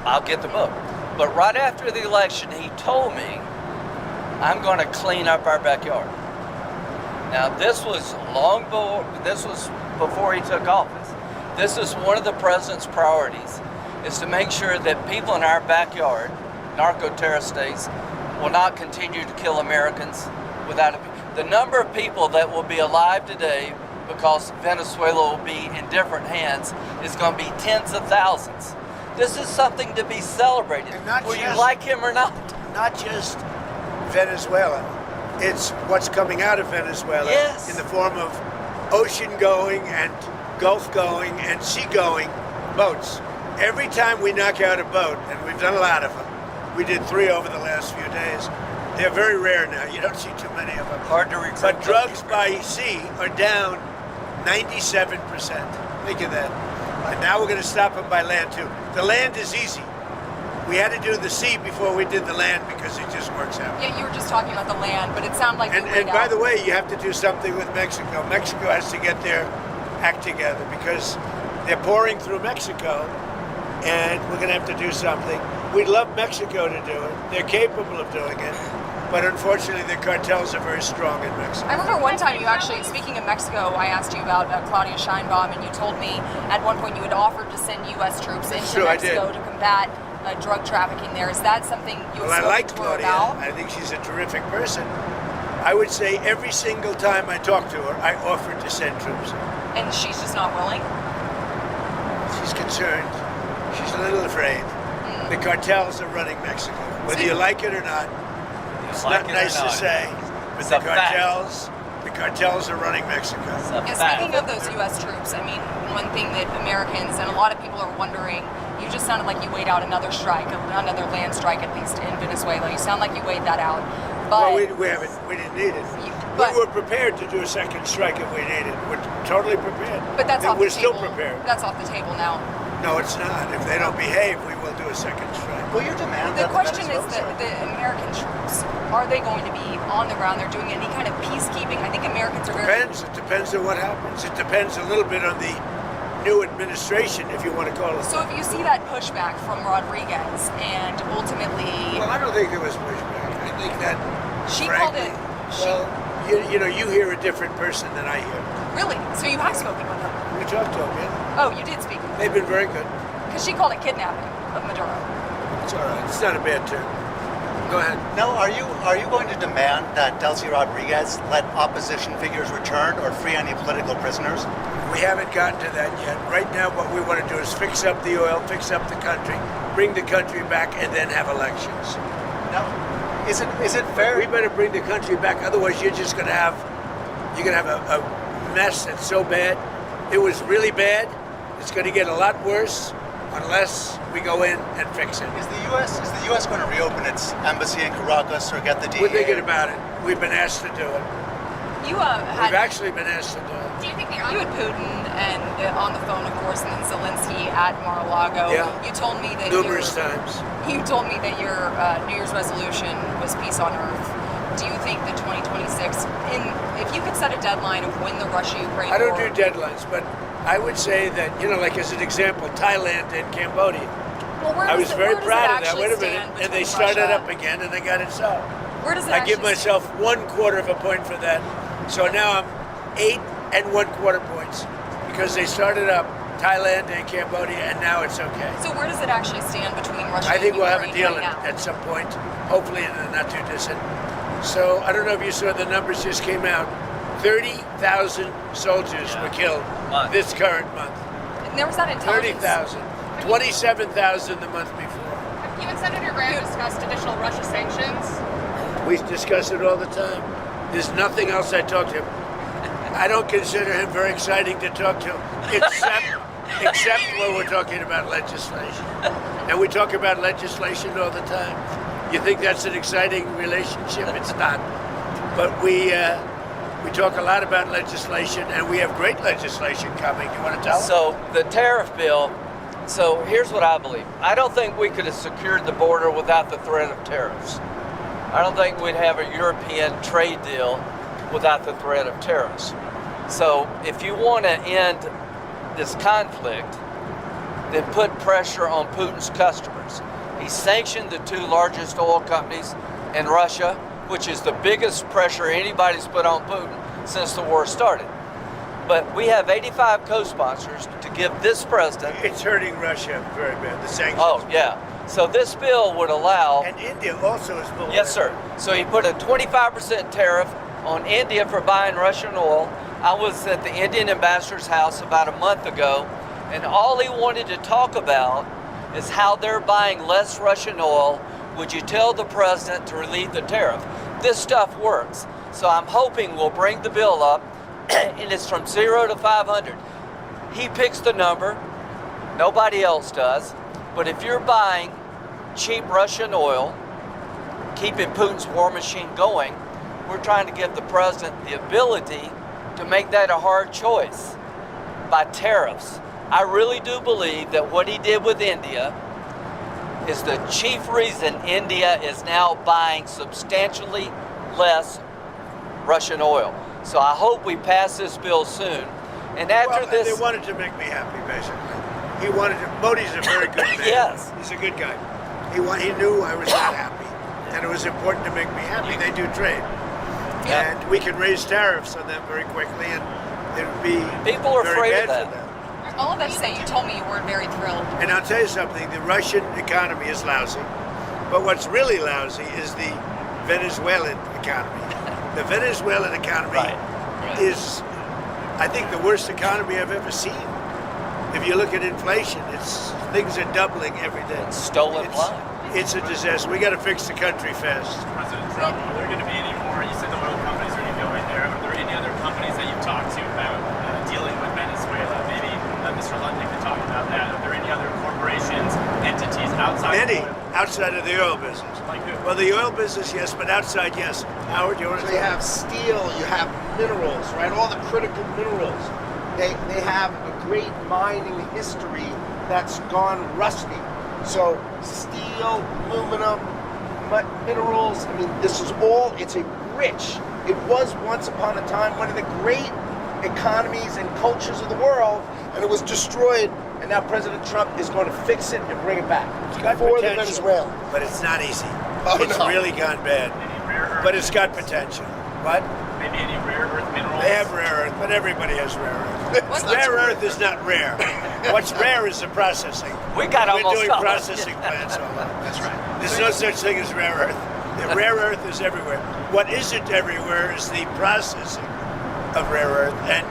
I'll get the book. But right after the election, he told me, I'm going to clean up our backyard. Now, this was before he took office. This is one of the president's priorities, is to make sure that people in our backyard, narco-terrorist states, will not continue to kill Americans without the number of people that will be alive today because Venezuela will be in different hands is going to be tens of thousands. This is something to be celebrated, whether you like him or not. Not just Venezuela. It's what's coming out of Venezuela in the form of ocean-going and Gulf-going and sea-going boats. Every time we knock out a boat, and we've done a lot of them, we did 3 over the last few days. They're very rare now. You don't see too many of them. Hard to recruit. But drugs by sea are down 97%. Think of that. And now we're going to stop them by land too. The land is easy. We had to do the sea before we did the land because it just works out. Yeah, you were just talking about the land, but it sounded like And by the way, you have to do something with Mexico. Mexico has to get their act together because they're pouring through Mexico, and we're going to have to do something. We'd love Mexico to do it. They're capable of doing it. But unfortunately, the cartels are very strong in Mexico. I remember one time you actually, speaking of Mexico, I asked you about Claudia Sheinbaum, and you told me at one point you had offered to send U.S. troops into Mexico to combat drug trafficking there. Is that something you have spoken to her about? I think she's a terrific person. I would say every single time I talk to her, I offered to send troops. And she's just not willing? She's concerned. She's a little afraid. The cartels are running Mexico. Whether you like it or not, it's not nice to say, but the cartels are running Mexico. Yeah, speaking of those U.S. troops, I mean, one thing that Americans and a lot of people are wondering You just sounded like you weighed out another strike, another land strike at least in Venezuela. You sound like you weighed that out. But Well, we didn't need it. but- we were prepared to do a second strike if we needed. We're totally prepared. But that's And off we're the still table. prepared. That's off the table now. No, it's not. If they don't behave, we will do a second strike. Will you demand The that question is Venezuela- the American troops, are they going to be on the ground? They're doing any kind of peacekeeping? I think Americans are very... Depends. It depends on what happens. It depends a little bit on the new administration, if you want to call it. So if you see that pushback from Rodriguez and ultimately... Well, I don't think there was pushback. I think that She called frankly, it... well, you know, you hear a different person than I hear. Really? So you have spoken with them? We talked to them, yeah. Oh, you did speak with them? They've been very good. Because she called it kidnapping of Maduro. It's all right. It's not a bad term. Go ahead. Now, are you going to demand that Delcy Rodriguez let opposition figures return or free any political prisoners? We haven't gotten to that yet. Right now, what we want to do is fix up the oil, fix up the country, bring the country back, and then have elections. Now, is it fair? We better bring the country back. Otherwise, you're gonna have a mess that's so bad. It was really bad. It's going to get a lot worse unless we go in and fix it. Is the U.S. going to reopen its embassy in Caracas or get the DEA? We're thinking about it. We've been asked to do it. You had... We've actually been asked to do it. Do you think you had Putin and on the phone, of course, and then Zelensky at Mar-a-Lago? Yeah. You told me that Numerous times. You told me that your New Year's resolution was peace on earth. Do you think that 2026, if you could set a deadline of when the Russia-Ukraine I don't war... do deadlines, but I would say that, like as an example, Thailand and Cambodia. Well, I was very proud of that. Wait a stand minute. And they between started Russia- up again and they got it solved. Where does it I give actually myself 1/4 of a point for that. So now I'm 8 1/4 points because they started up Thailand and Cambodia and now it's okay. So where does it actually stand between Russia I think and we'll have a Ukraine deal right now? at some point, hopefully in the not too distant. So I don't know if you saw the numbers just came out. 30,000 soldiers were killed this current month. And there was that intelligence. 30,000. 27,000 the month before. You and Senator Graham discussed additional Russia sanctions. We discuss it all the time. There's nothing else I talk to him. I don't consider him very exciting to talk to, except when we're talking about legislation. And we talk about legislation all the time. You think that's an exciting relationship? It's not. But we talk a lot about legislation, and we have great legislation coming. You want to tell them? So the tariff bill, so here's what I believe. I don't think we could have secured the border without the threat of tariffs. I don't think we'd have a European trade deal without the threat of tariffs. So if you want to end this conflict, then put pressure on Putin's customers. He sanctioned the 2 largest oil companies in Russia, which is the biggest pressure anybody's put on Putin since the war started. But we have 85 co-sponsors to give this president... It's hurting Russia very bad, the sanctions. Oh, yeah. So this bill would allow... And India also is below. Yes, sir. So he put a 25% tariff on India for buying Russian oil. I was at the Indian ambassador's house about a month ago, and all he wanted to talk about is how they're buying less Russian oil. Would you tell the president to relieve the tariff? This stuff works. So I'm hoping we'll bring the bill up, and it's from 0 to 500. He picks the number. Nobody else does. But if you're buying cheap Russian oil, keeping Putin's war machine going, we're trying to give the president the ability to make that a hard choice by tariffs. I really do believe that what he did with India is the chief reason India is now buying substantially less Russian oil. So I hope we pass this bill soon. And after Well, this... They wanted to make me happy, basically. He wanted to... Modi's a very good man. Yes. He's a good guy. He knew I was not happy. And it was important to make me happy. They do trade. Yeah. And we can raise tariffs on them very quickly, and it would be People are very afraid bad of for that. them. All of that to say, you told me you weren't very thrilled. And I'll tell you something, the Russian economy is lousy. But what's really lousy is the Venezuelan economy. The Venezuelan economy is, I think, the worst economy I've ever seen. If you look at inflation, things are doubling every day. It's stolen blood. It's a disaster. We got to fix the country fast. President Trump, are there going to be any more? You said the oil companies are going to go in there. Are there any other companies that you've talked to about dealing with Venezuela? Maybe Mr. Lundin could talk about that. Are there any other corporations outside of the oil business. Like who? Well, the oil business, yes, but outside, yes. Howard, you want to So you have steel, you have minerals, right? All the critical minerals. They have a great mining history that's gone rusty. So steel, aluminum, minerals, I mean, this is all, it's a rich, it was once upon a time one of the great economies and cultures of the world, and it was destroyed, and now President Trump is going to fix it and bring it back It's got for the potential, Venezuela. but it's not easy. Oh, It's no. really gone bad. Any rare earth? But it's got potential. What? Maybe any rare earth minerals? They have rare earth, but everybody has rare earth. What's Rare earth is not rare. What's rare is the processing. We got We're almost doing all of it. processing plants all over. That's right. There's no such thing as rare earth. The rare earth is everywhere. What isn't everywhere is the processing of rare earth, and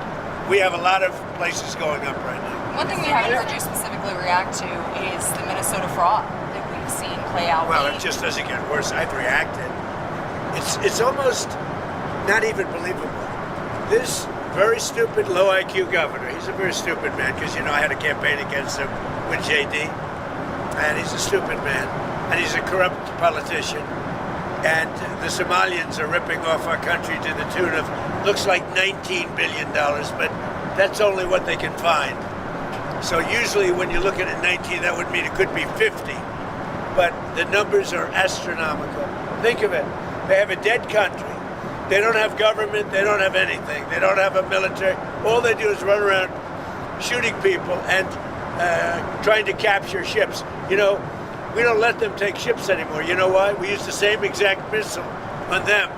we have a lot of places going up right now. One thing we haven't heard you specifically react to is the Minnesota fraud that we've seen play out. Well, it just doesn't get worse. I've reacted. It's almost not even believable. This very stupid, low IQ governor, he's a very stupid man, because, you know, I had a campaign against him with JD, and he's a stupid man, and he's a corrupt politician, and the Somalians are ripping off our country to the tune of, looks like $19 billion, but that's only what they can find. So usually when you're looking at 19, that would mean it could be 50, but the numbers are astronomical. Think of it. They have a dead country. They don't have government. They don't have anything. They don't have a military. All they do is run around shooting people and trying to capture ships. You know, we don't let them take ships anymore. You know why? We use the same exact missile on them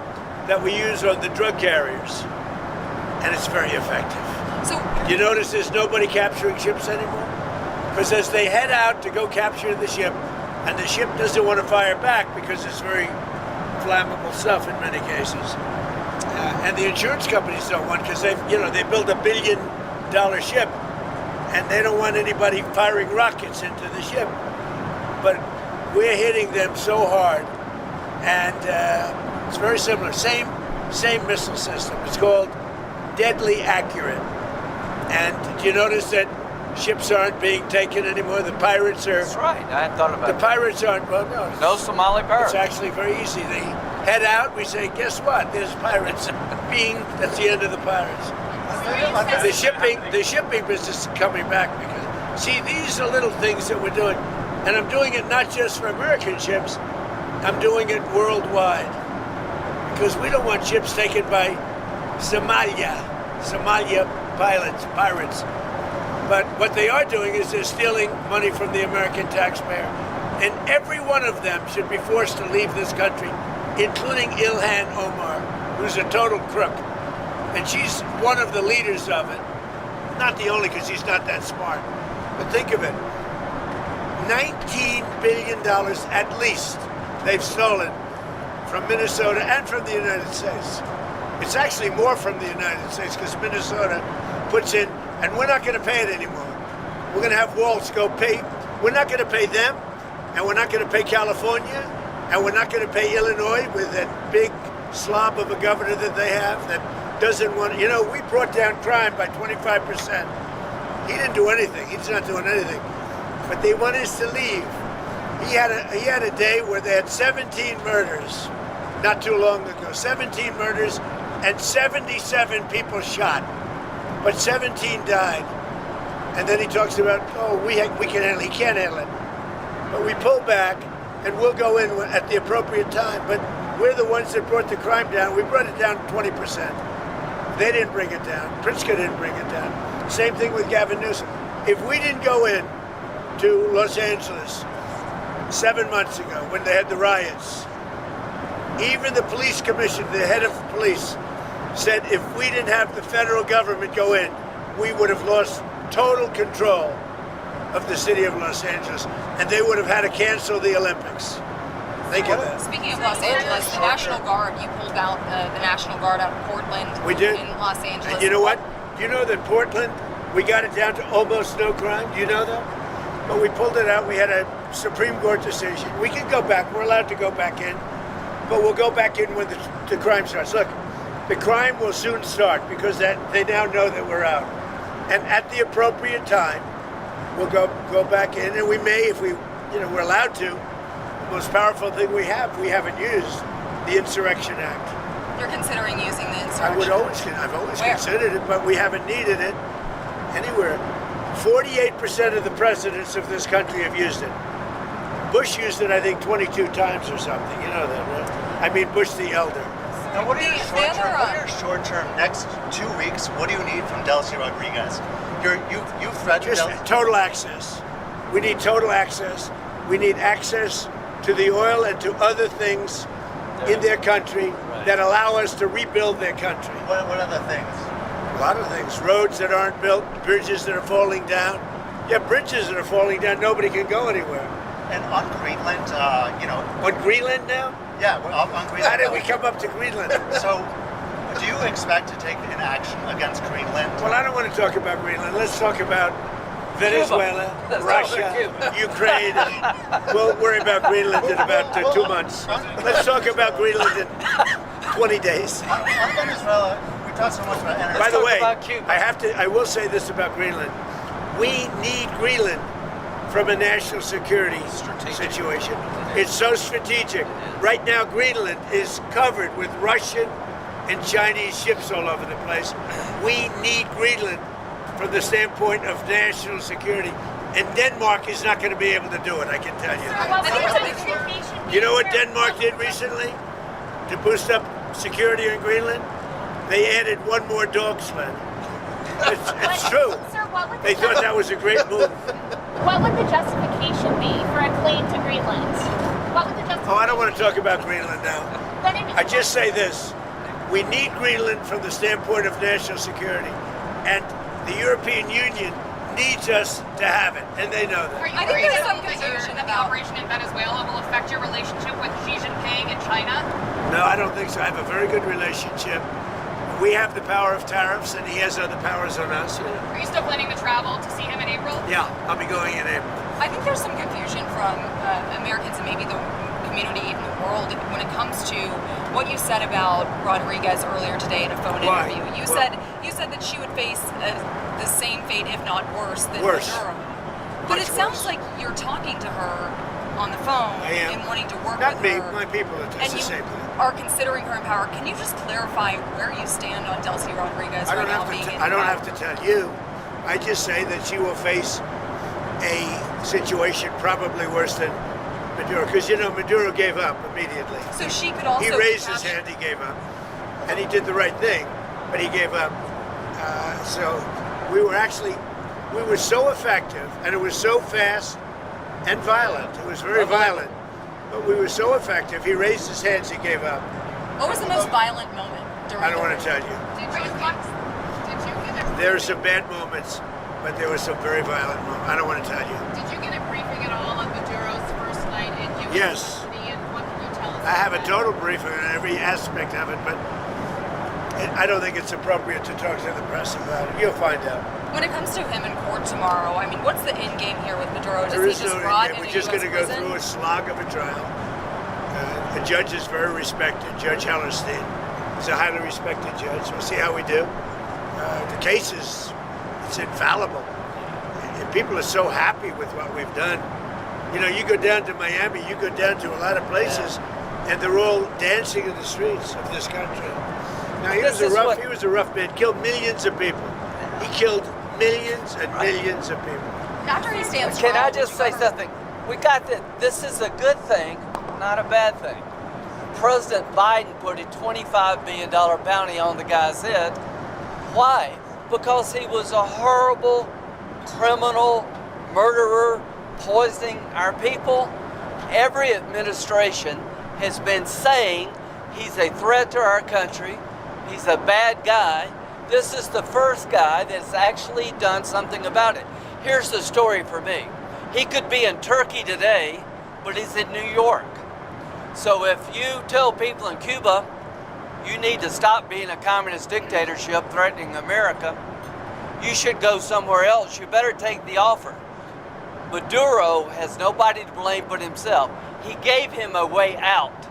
that we use on the drug carriers. And it's very effective. So you notice there's nobody capturing ships anymore? Because as they head out to go capture the ship, and the ship doesn't want to fire back because it's very flammable stuff in many cases. And the insurance companies don't want, because they build $1 billion ship, and they don't want anybody firing rockets into the ship. But we're hitting them so hard, and it's very similar. Same missile system. It's called Deadly Accurate. And do you notice that ships aren't being taken anymore? The pirates are. That's right. I hadn't thought about The that. pirates aren't. Well, no. No Somali pirates. It's actually very easy. They head out. We say, guess what? There's pirates. That's the end of the pirates. The shipping business is coming back because, see, these are little things that we're doing, and I'm doing it not just for American ships. I'm doing it worldwide because we don't want ships taken by Somalia pirates. But what they are doing is they're stealing money from the American taxpayer. And every one of them should be forced to leave this country, including Ilhan Omar, who's a total crook. And she's one of the leaders of it. Not the only, because she's not that smart. But think of it. $19 billion at least they've stolen from Minnesota and from the United States. It's actually more from the United States because Minnesota puts in, and we're not going to pay it anymore. We're going to have Waltz go pay. We're not going to pay them, and we're not going to pay California, and we're not going to pay Illinois with that big slob of a governor that they have that doesn't want. We brought down crime by 25%. He didn't do anything. He's not doing anything. But they want us to leave. He had a day where they had 17 murders, not too long ago. 17 murders and 77 people shot, but 17 died. And then he talks about, we can handle it. He can't handle it. But we pull back, and we'll go in at the appropriate time. But we're the ones that brought the crime down. We brought it down 20%. They didn't bring it down. Pritzker didn't bring it down. Same thing with Gavin Newsom. If we didn't go in to Los Angeles 7 months ago when they had the riots, even the police commission, the head of police, said if we didn't have the federal government go in, we would have lost total control of the city of Los Angeles, and they would have had to cancel the Olympics. Think of that. Speaking of Los Angeles, the National Guard, you pulled out the National Guard out of Portland. We did. In Los Angeles. And you know what? Do you know that Portland, we got it down to almost no crime? Do you know that? But we pulled it out. We had a Supreme Court decision. We can go back. We're allowed to go back in. But we'll go back in when the crime starts. Look, the crime will soon start because they now know that we're out. And at the appropriate time, we'll go back in, and we may, if we're allowed to, most powerful thing we have. We haven't used the Insurrection Act. You're considering using the insurrection? I've always Where? considered it, but we haven't needed it anywhere. 48% of the presidents of this country have used it. Bush used it, I think, 22 times or something. You know that, right? I mean, Bush the elder. Now, what are your short-term next 2 weeks? What do you need from Delcy Rodriguez? You threatened Just total access. We need total access. We need access to the oil and to other things in their country that allow us to rebuild their country. What other things? A lot of things. Roads that aren't built, bridges that are falling down. Yeah, bridges that are falling down, nobody can go anywhere. And on Greenland, On Greenland now? Yeah, on Greenland. How did we come up to Greenland? So, do you expect to take an action against Greenland? Well, I don't want to talk about Greenland. Let's talk about Venezuela, Russia, Ukraine. We'll worry about Greenland in about 2 months. Let's talk about Greenland in 20 days. On Venezuela, we talked so much about energy. By the way, I will say this about Greenland. We need Greenland from a national security situation. It's so strategic. Right now, Greenland is covered with Russian and Chinese ships all over the place. We need Greenland from the standpoint of national security. And Denmark is not going to be able to do it, I can tell you. You know what Denmark did recently to boost up security in Greenland? They added one more dog sled. It's true. They thought that was a great move. What would the justification be for a claim to Greenland? What would the justification? Oh, I don't want to talk about Greenland now. I just say this. We need Greenland from the standpoint of national security. And the European Union needs us to have it, and they know that. I think there's some confusion that the operation in Venezuela will affect your relationship with Xi Jinping in China. No, I don't think so. I have a very good relationship. We have the power of tariffs, and he has other powers on us. Are you still planning to travel to see him in April? Yeah, I'll be going in April. I think there's some confusion from Americans and maybe the community in the world when it comes to what you said about Rodriguez earlier today in a phone interview. You said that she would face the same fate, if not worse, than Maduro. But it sounds like you're talking to her on the phone and wanting to work with her. Not me, my people are just the same thing. Are considering her in power. Can you just clarify where you stand on Delcy Rodriguez right now being in I don't have to tell you. I just say that she will face a situation probably worse than Maduro, because Maduro gave up immediately. So she could also. He raised his hand, he gave up, and he did the right thing, but he gave up. So we were so effective, and it was so fast and violent. It was very violent, but we were so effective. He raised his hands, he gave up. What was the most violent moment during? I don't want to tell you. There are some bad moments, but there were some very violent moments. I don't want to tell you. Did you get a briefing at all on Maduro's first night in U.S. Yes. custody, and what can you tell us? I have a total briefing on every aspect of it, but I don't think it's appropriate to talk to the press about it. You'll find out. When it comes to him in court tomorrow, I mean, what's the end game here with Maduro? Does There he is just no rot in We're a just US going to go prison? through a slog of a trial. The judge is very respected, Judge Hellerstein. He's a highly respected judge. We'll see how we do. The case it's infallible. And people are so happy with what we've done. You go down to Miami, you go down to a lot of places, and they're all dancing in the streets of this country. Now, he was a rough man, killed millions of people. He killed millions and millions of people. After he stands Can trial, I just say something? We got that. This is a good thing, not a bad thing. President Biden put a $25 million bounty on the guy's head. Why? Because he was a horrible criminal, murderer, poisoning our people. Every administration has been saying he's a threat to our country. He's a bad guy. This is the first guy that's actually done something about it. Here's the story for me. He could be in Turkey today, but he's in New York. So if you tell people in Cuba, you need to stop being a communist dictatorship threatening America, you should go somewhere else. You better take the offer. Maduro has nobody to blame but himself. He gave him a way out.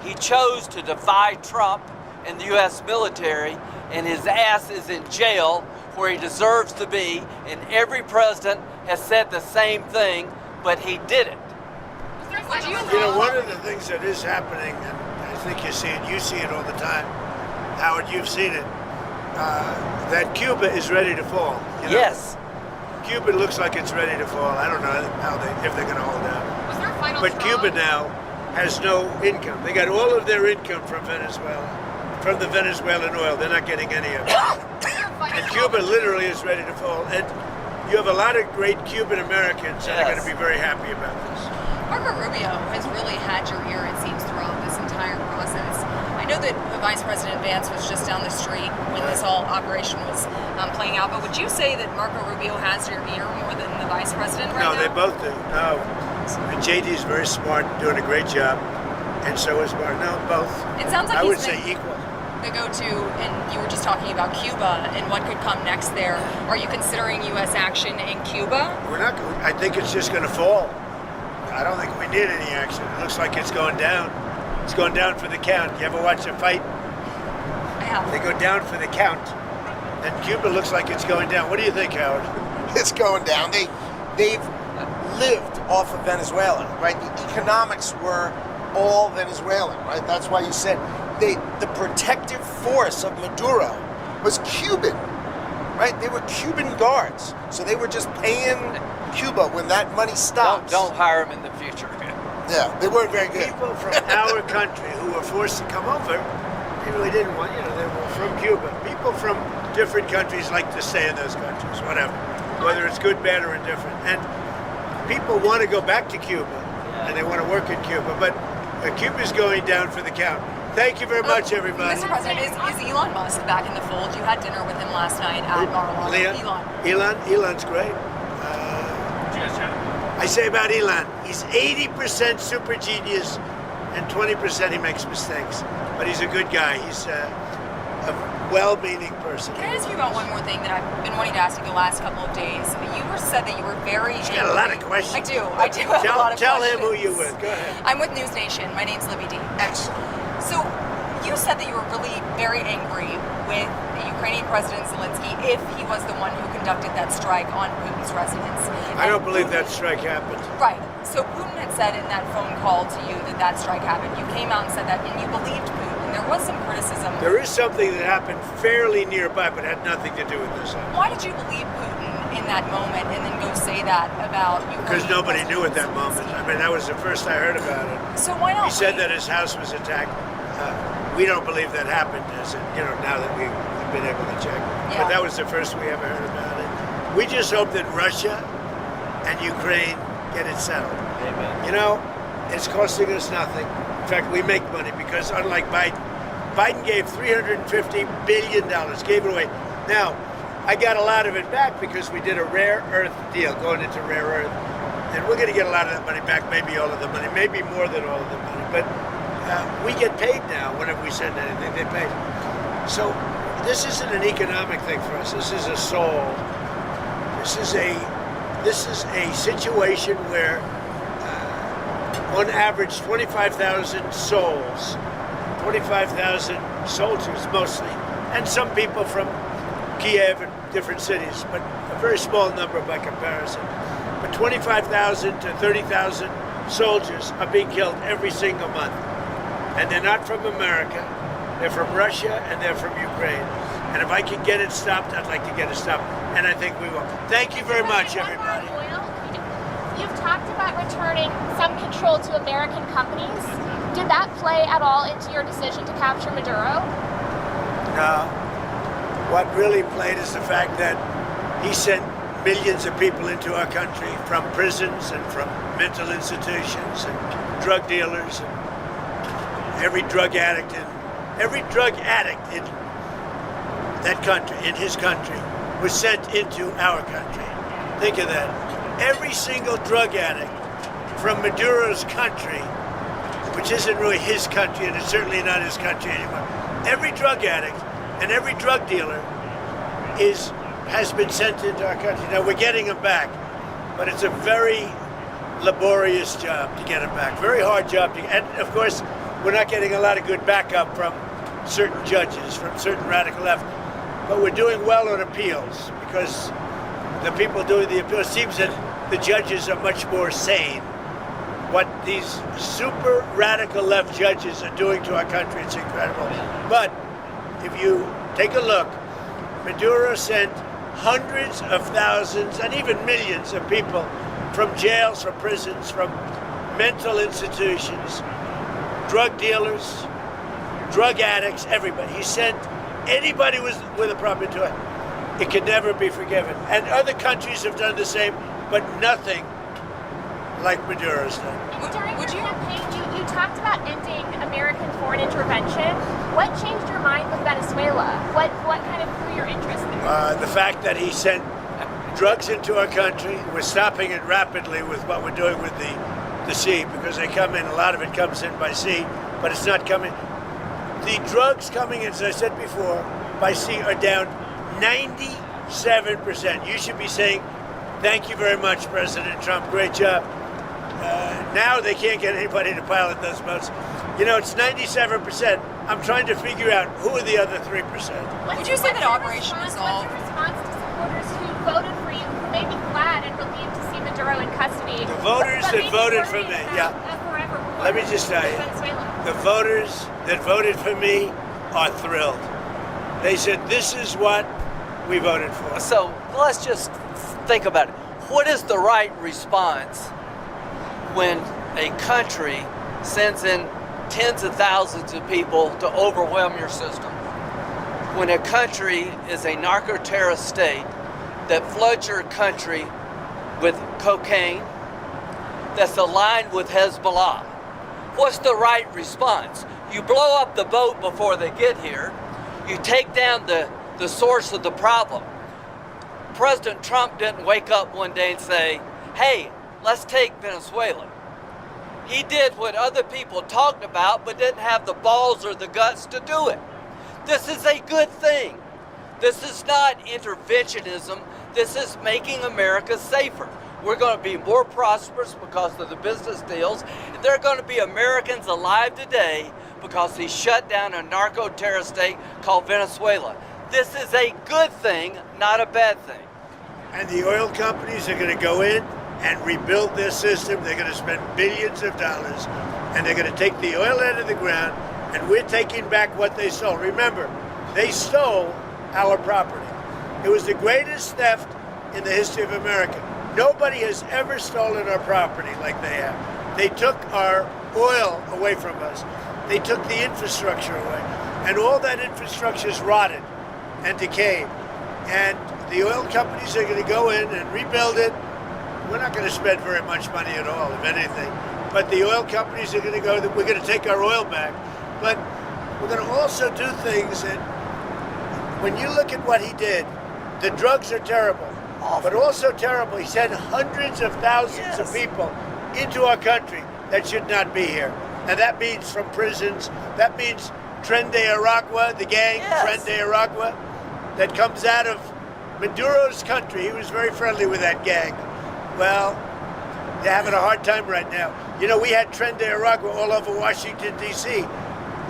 He chose to defy Trump and the U.S. military, and his ass is in jail where he deserves to be, and every president has said the same thing, but he did it. Is there Would you You know, one of the things that is happening, and I think you see it all the time, Howard, you've seen it, that Cuba is ready to fall. You know? Yes. Cuba looks like it's ready to fall. I don't know if they're going to hold out. Was there a final But straw? Cuba now has no income. They got all of their income from Venezuela, from the Venezuelan oil. They're not getting any of it. And Cuba literally is ready to fall. And you have a lot of great Cuban Americans that are going to be very happy about this. Marco Rubio has really had your ear, it seems, throughout this entire process. I know that Vice President Vance was just down the street when this whole operation was playing out, but would you say that Marco Rubio has your ear more than the Vice President right No, now? they both do. No. And JD's very smart, doing a great job. And so is Mark. No, both. It sounds like I he's would say been equal. the go-to, and you were just talking about Cuba and what could come next there. Are you considering U.S. action in Cuba? We're not. I think it's just going to fall. I don't think we need any action. It looks like it's going down. It's going down for the count. You ever watch a fight? I have. They go down for the count. And Cuba looks like it's going down. What do you think, Howard? It's going down. They've lived off of Venezuela, right? The economics were all Venezuelan, right? That's why you said the protective force of Maduro was Cuban, right? They were Cuban guards, so they were just paying Cuba when that money stops. Don't hire them in the future. Yeah, they weren't very good. People from our country who were forced to come over, they really didn't want, they were from Cuba. People from different countries like to stay in those countries, whatever, whether it's good, bad, or indifferent. And people want to go back to Cuba, and they want to work in Cuba, but Cuba's going down for the count. Thank you very much, everybody. Mr. President, is Elon Musk back in the fold? You had dinner with him last night at Mar-a-Lago. Elon's great. I say about Elon, he's 80% super genius and 20% he makes mistakes. But he's a good guy. He's a well-meaning person. Can I ask you about one more thing that I've been wanting to ask you the last couple of days? You said that you were very He's got a lot of questions. I do have a lot of questions. Tell him who you're with. Go ahead. I'm with News Nation. My name's Libby D. Excellent. So you said that you were really very angry with the Ukrainian President Zelensky if he was the one who conducted that strike on Putin's residence. I don't believe that strike happened. Right. So Putin had said in that phone call to you that strike happened. You came out and said that, and you believed Putin. There was some criticism. There is something that happened fairly nearby, but had nothing to do with this. Why did you believe Putin in that moment and then go say that about Ukraine? Because nobody knew at that moment. I mean, that was the first I heard about it. So why not? He said that his house was attacked. We don't believe that happened, now that we've been able to check. Yeah. But that was the first we ever heard about it. We just hope that Russia and Ukraine get it settled. Amen. It's costing us nothing. In fact, we make money because unlike Biden gave $350 billion, gave it away. Now, I got a lot of it back because we did a rare earth deal, going into rare earth. And we're going to get a lot of that money back, maybe all of the money, maybe more than all of the money. But we get paid now whenever we send anything, they pay. So this isn't an economic thing for us. This is a soul. This is a situation where on average 25,000 souls, 25,000 soldiers mostly, and some people from Kiev and different cities, but a very small number by comparison. But 25,000 to 30,000 soldiers are being killed every single month. And they're not from America, they're from Russia, and they're from Ukraine. And if I can get it stopped, I'd like to get it stopped. And I think we will. Thank you very much, everybody. You've talked about returning some control to American companies. Did that play at all into your decision to capture Maduro? No. What really played is the fact that he sent millions of people into our country from prisons and from mental institutions and drug dealers and every drug addict in that country, in his country, was sent into our country. Think of that. Every single drug addict from Maduro's country, which isn't really his country, and it's certainly not his country anymore. Every drug addict and every drug dealer has been sent into our country. Now we're getting them back, but it's a very laborious job to get them back. Very hard job to get. And of course, we're not getting a lot of good backup from certain judges, from certain radical left. But we're doing well on appeals because the people doing the appeals, seems that the judges are much more sane what these super radical left judges are doing to our country. It's incredible. But if you take a look, Maduro sent hundreds of thousands and even millions of people from jails, from prisons, from mental institutions, drug dealers, drug addicts, everybody. He sent anybody with a problem to it. It can never be forgiven. And other countries have done the same, but nothing like Maduro's done. During your campaign, you talked about ending American foreign intervention. What changed your mind with Venezuela? What kind of grew your interest there? The fact that he sent drugs into our country, we're stopping it rapidly with what we're doing with the sea, because they come in, a lot of it comes in by sea, but it's not coming. The drugs coming in, as I said before, by sea are down 97%. You should be saying, thank you very much, President Trump, great job. Now they can't get anybody to pilot those boats. You know, it's 97%. I'm trying to figure out who are the other 3%. Would you say that Operation Resolve? What's your response to supporters who voted for you, who may be glad and relieved to see Maduro in custody? The voters that voted for me, yeah. Let me just tell you, the voters that voted for me are thrilled. They said, this is what we voted for. So let's just think about it. What is the right response when a country sends in tens of thousands of people to overwhelm your system? When a country is a narco-terrorist state that floods your country with cocaine, that's aligned with Hezbollah, what's the right response? You blow up the boat before they get here. You take down the source of the problem. President Trump didn't wake up one day and say, hey, let's take Venezuela. He did what other people talked about, but didn't have the balls or the guts to do it. This is a good thing. This is not interventionism. This is making America safer. We're going to be more prosperous because of the business deals. And there are going to be Americans alive today because he shut down a narco-terrorist state called Venezuela. This is a good thing, not a bad thing. And the oil companies are going to go in and rebuild their system. They're going to spend billions of dollars, and they're going to take the oil out of the ground, and we're taking back what they stole. Remember, they stole our property. It was the greatest theft in the history of America. Nobody has ever stolen our property like they have. They took our oil away from us. They took the infrastructure away. And all that infrastructure is rotted and decayed. And the oil companies are going to go in and rebuild it. We're not going to spend very much money at all, if anything. But the oil companies are going to go, we're going to take our oil back. But we're going to also do things that, when you look at what he did, the drugs are terrible. But also terrible, he sent hundreds of thousands of people into our country that should not be here. And that means from prisons, that means Tren de Aragua, the gang, Tren de Aragua, that comes out of Maduro's country. He was very friendly with that gang. Well, they're having a hard time right now. You know, we had Tren de Aragua all over Washington, D.C.,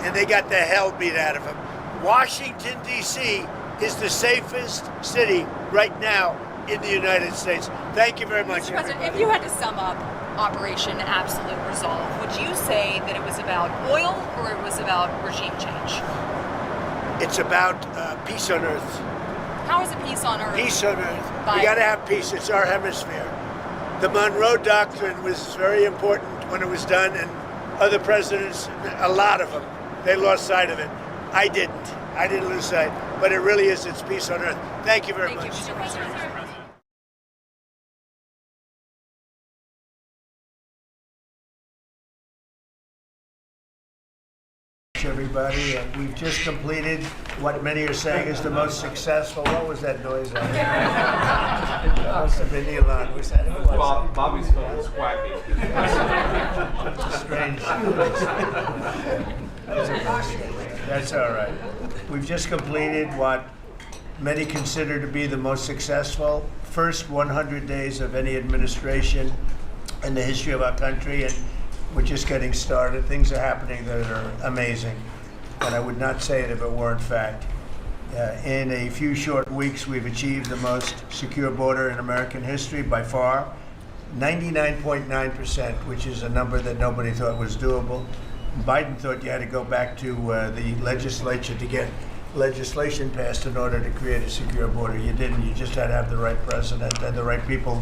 and they got the hell beat out of them. Washington, D.C. is the safest city right now in the United States. Thank you very much, Mr. President, everybody. if you had to sum up Operation Absolute Resolve, would you say that it was about oil or it was about regime change? It's about peace on earth. How is it peace on earth? Peace on earth. We got to have peace. It's our hemisphere. The Monroe Doctrine was very important when it was done, and other presidents, a lot of them, they lost sight of it. I didn't. I didn't lose sight. But it really is, it's peace on earth. Thank you very much. Thank you, Mr. President. Everybody, we've just completed what many are saying is the most successful. What was that noise? That must have been Elon. Was that? Bobby's phone was quacking. Strange. That's all right. We've just completed what many consider to be the most successful first 100 days of any administration in the history of our country, and we're just getting started. Things are happening that are amazing, and I would not say it if it weren't fact. In a few short weeks, we've achieved the most secure border in American history by far. 99.9%, which is a number that nobody thought was doable. Biden thought you had to go back to the legislature to get legislation passed in order to create a secure border. You didn't. You just had to have the right president and the right people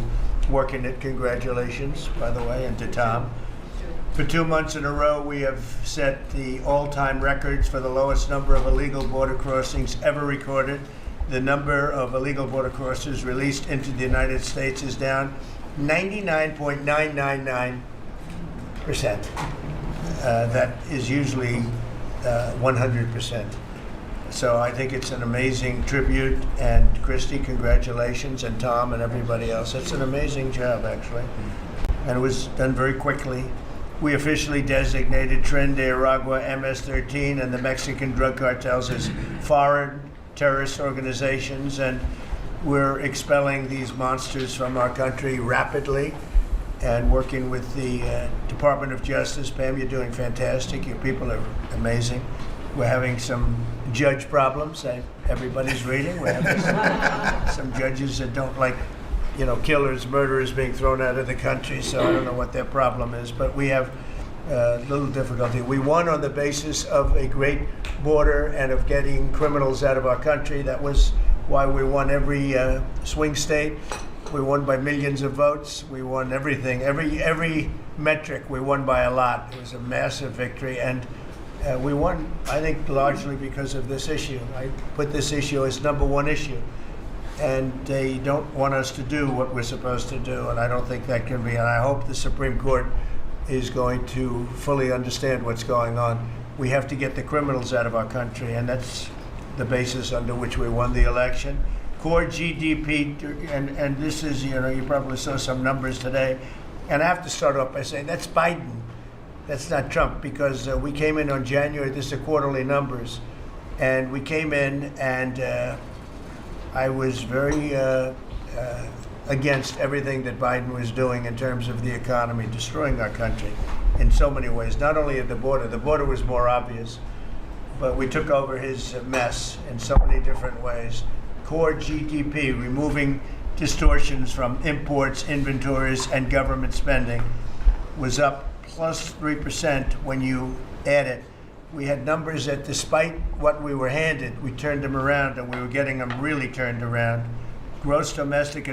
working it. Congratulations, by the way, and to Tom. For 2 months in a row, we have set the all-time records for the lowest number of illegal border crossings ever recorded. The number of illegal border crossers released into the United States is down 99.999%. That is usually 100%. So I think it's an amazing tribute, and Christy, congratulations, and Tom and everybody else. It's an amazing job, actually, and it was done very quickly. We officially designated Tren de Aragua, MS-13, and the Mexican drug cartels as foreign terrorist organizations, and we're expelling these monsters from our country rapidly and working with the Department of Justice. Pam, you're doing fantastic. Your people are amazing. We're having some judge problems. Everybody's reading. We're having some judges that don't like, killers, murderers being thrown out of the country. So I don't know what their problem is, but we have little difficulty. We won on the basis of a great border and of getting criminals out of our country. That was why we won every swing state. We won by millions of votes. We won everything, every metric. We won by a lot. It was a massive victory, and we won, I think, largely because of this issue. I put this issue as #1 issue, and they don't want us to do what we're supposed to do, and I don't think that can be. And I hope the Supreme Court is going to fully understand what's going on. We have to get the criminals out of our country, and that's the basis under which we won the election. Core GDP, and this is, you probably saw some numbers today, and I have to start off by saying that's Biden. That's not Trump, because we came in on January, this is the quarterly numbers, and we came in and I was very against everything that Biden was doing in terms of the economy, destroying our country in so many ways. Not only at the border was more obvious, but we took over his mess in so many different ways. Core GDP, removing distortions from imports, inventories, and government spending, was up plus 3% when you add it. We had numbers that, despite what we were handed, we turned them around, and we were getting them really turned around. Gross domestic